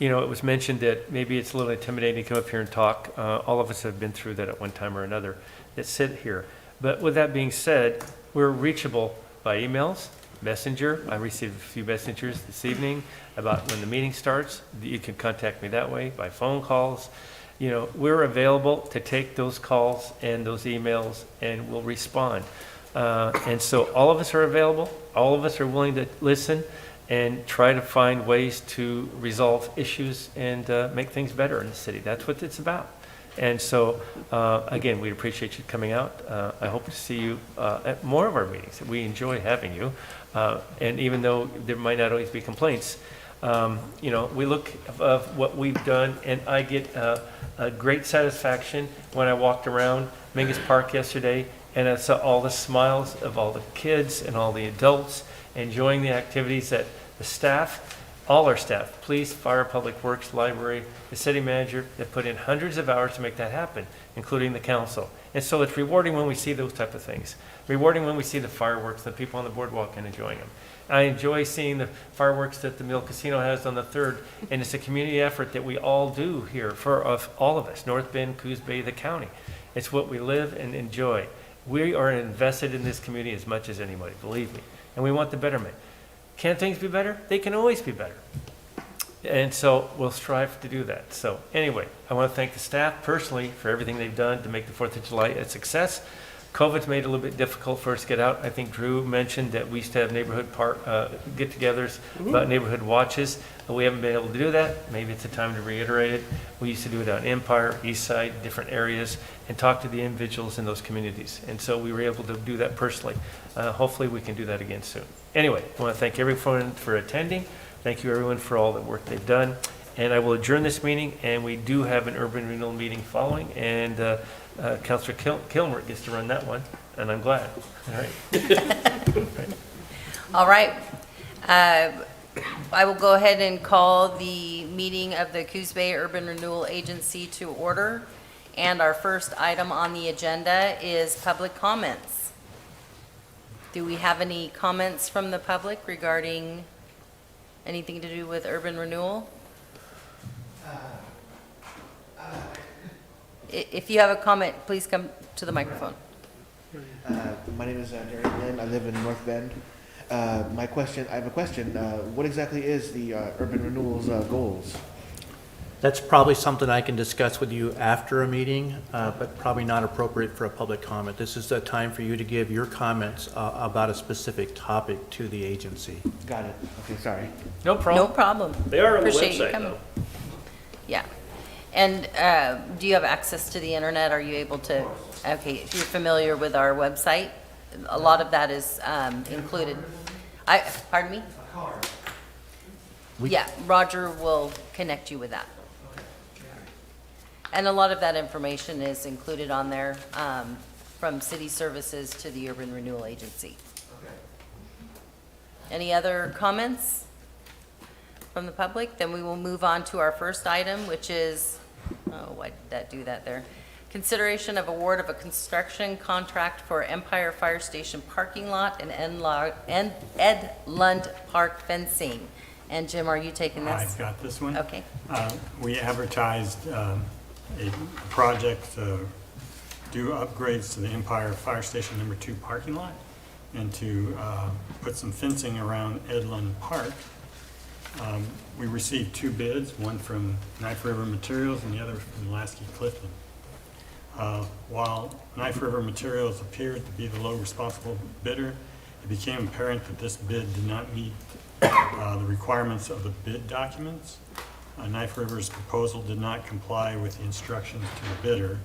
you know, it was mentioned that maybe it's a little intimidating to come up here and talk. All of us have been through that at one time or another that sit here. But with that being said, we're reachable by emails, Messenger. I received a few messengers this evening about when the meeting starts. You can contact me that way, by phone calls. You know, we're available to take those calls and those emails, and we'll respond. And so all of us are available. All of us are willing to listen and try to find ways to resolve issues and make things better in the city. That's what it's about. And so, again, we appreciate you coming out. I hope to see you at more of our meetings. We enjoy having you. And even though there might not always be complaints, you know, we look of what we've done, and I get a great satisfaction when I walked around Mingus Park yesterday and I saw all the smiles of all the kids and all the adults enjoying the activities that the staff, all our staff, police, fire, public works, library, the city manager, that put in hundreds of hours to make that happen, including the council. And so it's rewarding when we see those type of things. Rewarding when we see the fireworks, the people on the boardwalk and enjoying them. I enjoy seeing the fireworks that the Mill Casino has on the 3rd, and it's a community effort that we all do here for all of us, North Bend, Coos Bay, the county. It's what we live and enjoy. We are invested in this community as much as anybody, believe me, and we want the betterment. Can things be better? They can always be better. And so we'll strive to do that. So anyway, I want to thank the staff personally for everything they've done to make the 4th of July a success. COVID's made it a little bit difficult for us to get out. I think Drew mentioned that we used to have neighborhood park get-togethers about neighborhood watches. We haven't been able to do that. Maybe it's a time to reiterate it. We used to do it on Empire, East Side, different areas, and talk to the individuals in those communities. And so we were able to do that personally. Hopefully we can do that again soon. Anyway, I want to thank everyone for attending. Thank you everyone for all the work they've done. And I will adjourn this meeting, and we do have an urban renewal meeting following, and Councilor Kilmer gets to run that one, and I'm glad. All right. All right. I will go ahead and call the meeting of the Coos Bay Urban Renewal Agency to order. And our first item on the agenda is public comments. Do we have any comments from the public regarding anything to do with urban renewal? If you have a comment, please come to the microphone. My name is Derek Lynn. I live in North Bend. I have a question. What exactly is the urban renewal's goals? That's probably something I can discuss with you after a meeting, but probably not appropriate for a public comment. This is the time for you to give your comments about a specific topic to the agency. Got it. Okay, sorry. No problem. No problem. They are on the Appreciate you website, coming. though. Yeah. And do you have access to the internet? Are you able to? Okay, if you're familiar with our website, a lot of that is included. Pardon me? Yeah, Roger will connect you with that. And a lot of that information is included on there, from city services to the Urban Renewal Agency. Any other comments from the public? Then we will move on to our first item, which is, oh, why did that do that there? Consideration of award of a construction contract for Empire Fire Station parking lot and Ed Lund Park fencing. And Jim, are you taking this? I've got this one. Okay. We advertised a project to do upgrades to the Empire Fire Station number 2 parking lot and to put some fencing around Ed Lund Park. We received 2 bids, one from Knife River Materials and the other from Lasky Clifton. While Knife River Materials appeared to be the low responsible bidder, it became apparent that this bid did not meet the requirements of the bid documents. Knife River's proposal did not comply with the instructions to the bidder,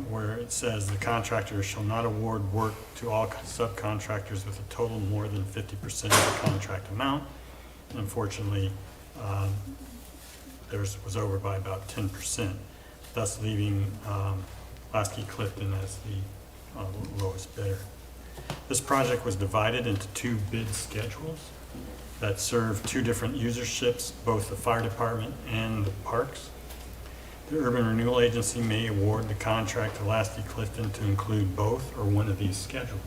where it says the contractor shall not award work to all subcontractors with a total more than 50% of the contract amount. Unfortunately, theirs was over by about 10%, thus leaving Lasky Clifton as the lowest bidder. This project was divided into 2 bid schedules that serve 2 different userships, both the fire department and the parks. The Urban Renewal Agency may award the contract to Lasky Clifton to include both or one of these schedules.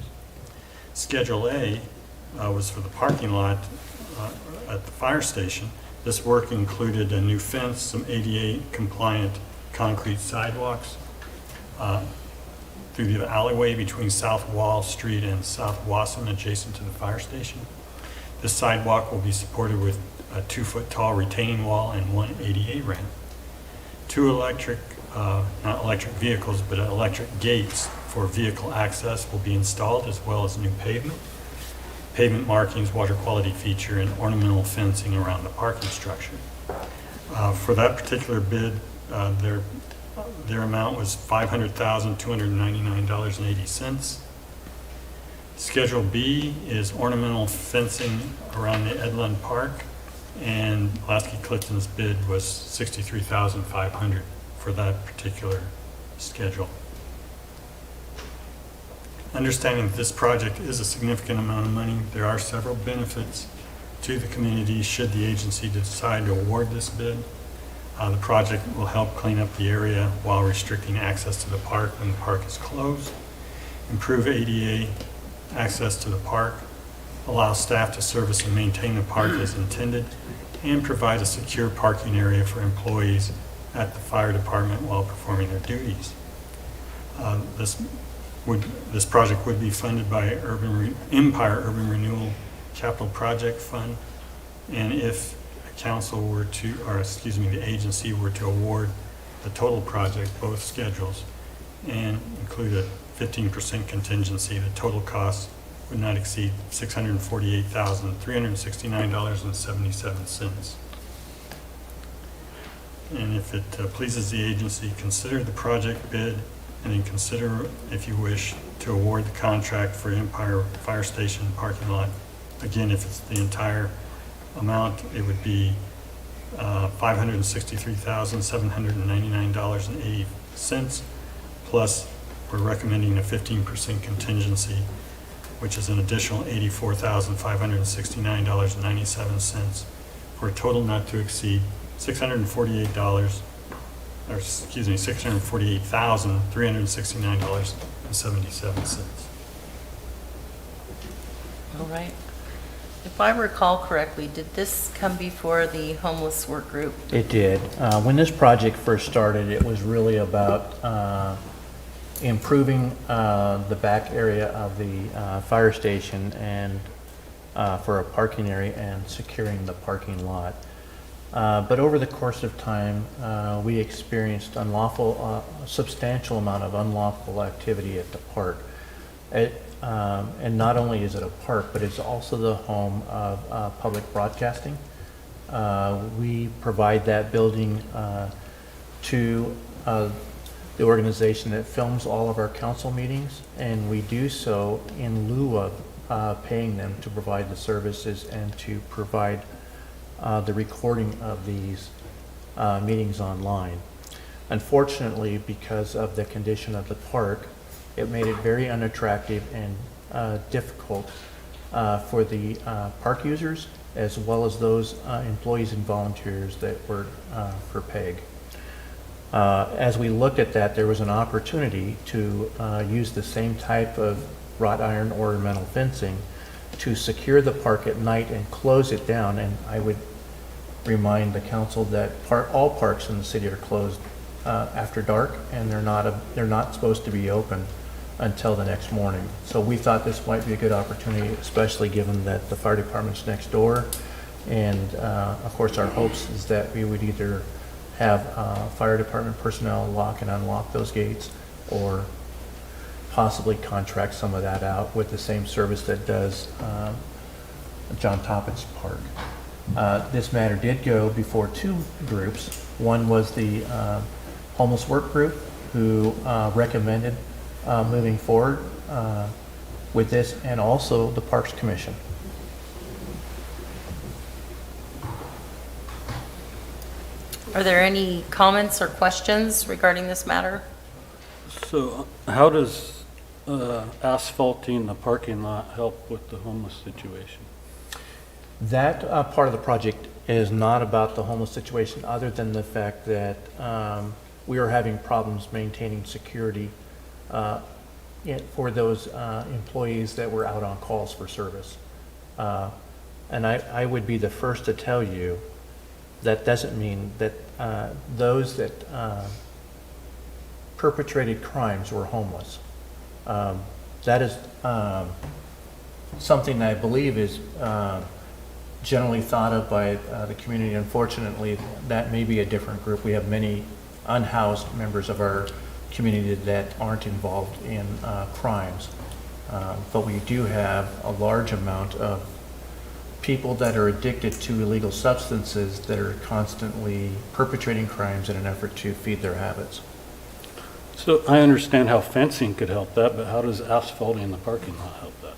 Schedule A was for the parking lot at the fire station. This work included a new fence, some ADA compliant concrete sidewalks through the alleyway between South Wall Street and South Wasson adjacent to the fire station. This sidewalk will be supported with a 2-foot tall retaining wall and 1 ADA ramp. 2 electric, not electric vehicles, but electric gates for vehicle access will be installed, as well as new pavement. Pavement markings, water quality feature, and ornamental fencing around the parking structure. For that particular bid, their amount was $500,299.80. Schedule B is ornamental fencing around the Edlund Park, and Lasky Clifton's bid was $63,500 for that particular schedule. Understanding that this project is a significant amount of money, there are several benefits to the community should the agency decide to award this bid. The project will help clean up the area while restricting access to the park when the park is closed, improve ADA access to the park, allow staff to service and maintain the park as intended, and provide a secure parking area for employees at the fire department while performing their duties. This project would be funded by Empire Urban Renewal Capital Project Fund, and if council were to, or excuse me, the agency were to award the total project, both schedules, and include a 15% contingency, the total cost would not exceed $648,369.77. And if it pleases the agency, consider the project bid, and then consider, if you wish, to award the contract for Empire Fire Station parking lot. Again, if it's the entire amount, it would be $563,799.80, plus we're recommending a 15% contingency, which is an additional $84,569.97, for a total not to exceed $648,369.77. All right. If I recall correctly, did this come before the homeless work group? It did. When this project first started, it was really about improving the back area of the fire station and for a parking area and securing the parking lot. But over the course of time, we experienced a substantial amount of unlawful activity at the park. And not only is it a park, but it's also the home of public broadcasting. We provide that building to the organization that films all of our council meetings, and we do so in lieu of paying them to provide the services and to provide the recording of these meetings online. Unfortunately, because of the condition of the park, it made it very unattractive and difficult for the park users, as well as those employees and volunteers that work for PEG. As we looked at that, there was an opportunity to use the same type of wrought iron ornamental fencing to secure the park at night and close it down. And I would remind the council that all parks in the city are closed after dark, and they're not supposed to be open until the next morning. So we thought this might be a good opportunity, especially given that the fire department's next door. And of course, our hopes is that we would either have fire department personnel lock and unlock those gates, or possibly contract some of that out with the same service that does John Toppett's Park. This matter did go before two groups. One was the homeless work group, who recommended moving forward with this, and also the Parks Commission. Are there any comments or questions regarding this matter? So how does asphalting the parking lot help with the homeless situation? That part of the project is not about the homeless situation, other than the fact that we are having problems maintaining security for those employees that were out on calls for service. And I would be the first to tell you that doesn't mean that those that perpetrated crimes were homeless. That is something I believe is generally thought of by the community. Unfortunately, that may be a different group. We have many unhoused members of our community that aren't involved in crimes. But we do have a large amount of people that are addicted to illegal substances that are constantly perpetrating crimes in an effort to feed their habits. So I understand how fencing could help that, but how does asphalting the parking lot help that?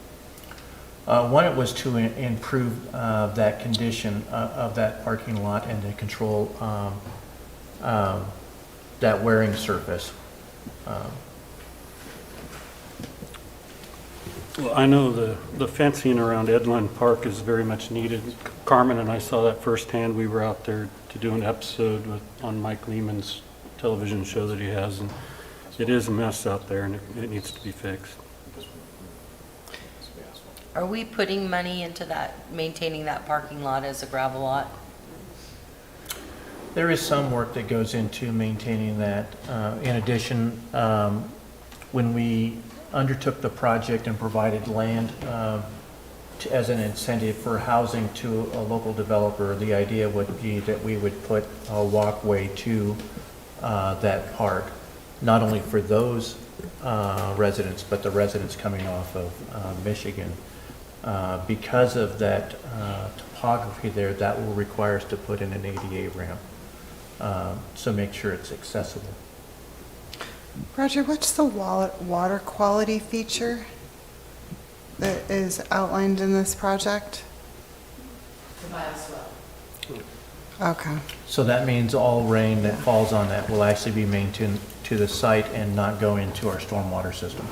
One, it was to improve that condition of that parking lot and to control that wearing surface. Well, I know the fencing around Edland Park is very much needed. Carmen and I saw that firsthand. We were out there to do an episode on Mike Lehman's television show that he has, and it is a mess out there, and it needs to be fixed. Are we putting money into that, maintaining that parking lot as a gravel lot? There is some work that goes into maintaining that. In addition, when we undertook the project and provided land as an incentive for housing to a local developer, the idea would be that we would put a walkway to that park, not only for those residents, but the residents coming off of Michigan. Because of that topography there, that will require us to put in an ADA ramp, so make sure it's accessible. Roger, what's the water quality feature that is outlined in this project? The bioswale. Okay. So that means all rain that falls on that will actually be maintained to the site and not go into our stormwater system.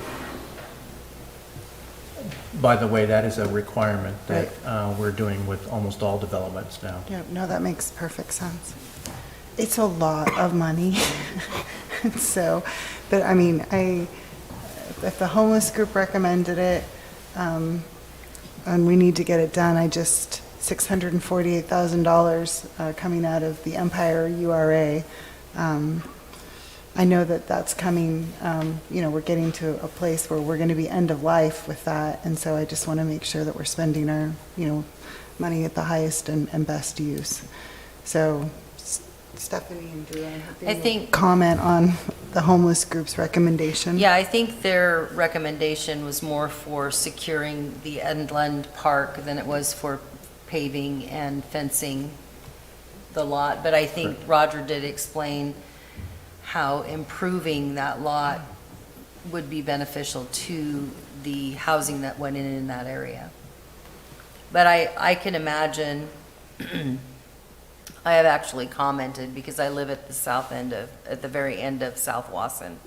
By the way, that is a requirement that we're doing with almost all developments now. Yeah, no, that makes perfect sense. It's a lot of money. So, but I mean, if the homeless group recommended it, and we need to get it done, $648,000 coming out of the Empire URA. I know that that's coming, we're getting to a place where we're going to be end of life with that. And so I just want to make sure that we're spending our, money at the highest and best use. So Stephanie and Drew, I think comment on the homeless group's recommendation. Yeah, I think their recommendation was more for securing the Edland Park than it was for paving and fencing the lot. But I think Roger did explain how improving that lot would be beneficial to the housing that went in that area. But I can imagine, I have actually commented, because I live at the south end at the very end of South Wasson,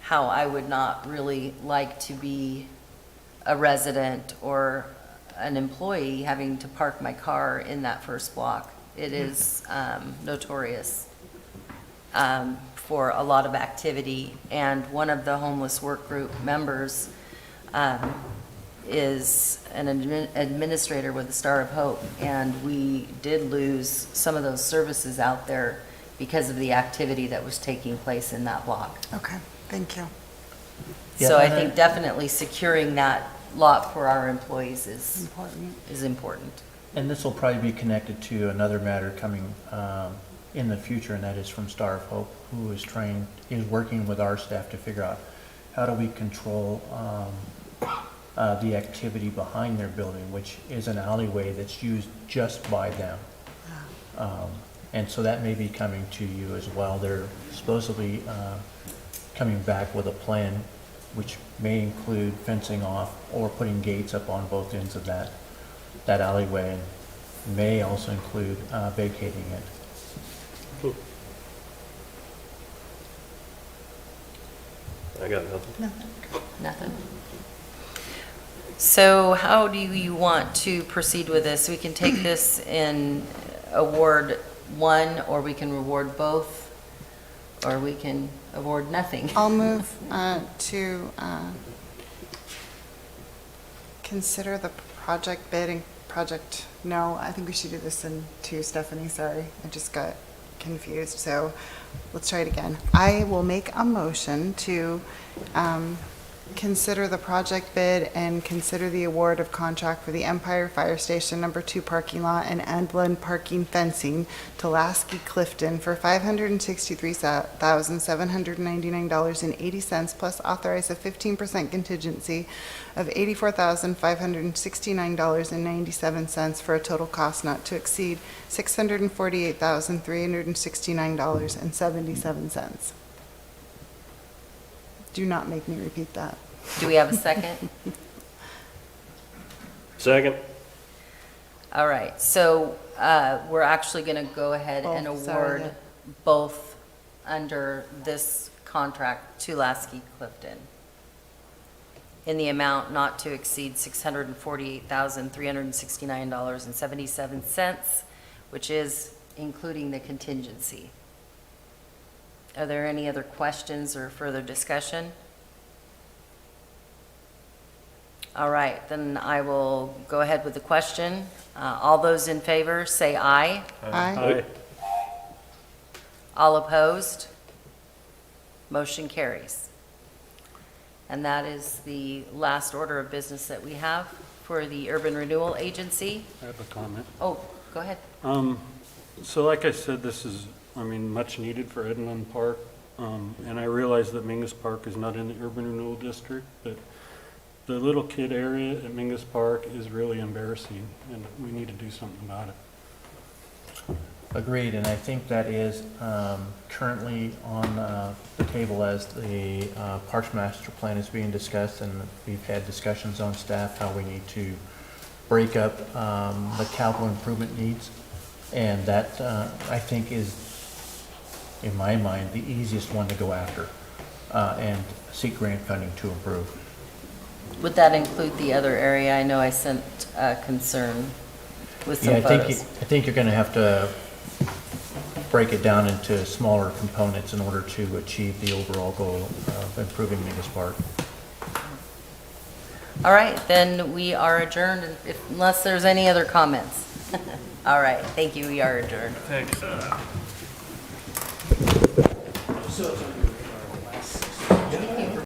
how I would not really like to be a resident or an employee having to park my car in that first block. It is notorious for a lot of activity, and one of the homeless work group members is an administrator with the Star of Hope, and we did lose some of those services out there because of the activity that was taking place in that block. Okay, thank you. So I think definitely securing that lot for our employees is important. And this will probably be connected to another matter coming in the future, and that is from Star of Hope, who is working with our staff to figure out how do we control the activity behind their building, which is an alleyway that's used just by them. And so that may be coming to you as well. They're supposedly coming back with a plan which may include fencing off or putting gates up on both ends of that alleyway, and may also include vacating it. I got nothing. Nothing. So how do you want to proceed with this? We can take this and award one, or we can reward both, or we can award nothing. I'll move to consider the project bid and project, no, I think we should do this in two, Stephanie, sorry. I just got confused, so let's try it again. I will make a motion to consider the project bid and consider the award of contract for the Empire Fire Station Number 2 parking lot and Endland parking fencing to Lasky Clifton for $563,799.80 plus authorize a 15% contingency of $84,569.97 for a total cost not to exceed $648,369.77. Do not make me repeat that. Do we have a second? Second. All right, so we're actually going to go ahead and Both, sorry, award both under this contract to Lasky Clifton in the amount not to exceed $648,369.77, which is including the contingency. Are there any other questions or further discussion? All right, then I will go ahead with the question. All those in favor, say aye. Aye. All opposed? Motion carries. And that is the last order of business that we have for the Urban Renewal Agency. I have a comment. Oh, go ahead. So like I said, this is, much needed for Edmund Park. And I realize that Mingus Park is not in the Urban Renewal District, but the little kid area at Mingus Park is really embarrassing, and we need to do something about it. Agreed, and I think that is currently on the table as the Parks Master Plan is being discussed, and we've had discussions on staff how we need to break up the capital improvement needs, and that I think is, in my mind, the easiest one to go after and seek grant funding to improve. Would that include the other area? I know I sent a concern with some Yeah, photos. I think you're going to have to break it down into smaller components in order to achieve the overall goal of improving Mingus Park. All right, then we are adjourned unless there's any other comments. All right, thank you, we are adjourned. Thanks.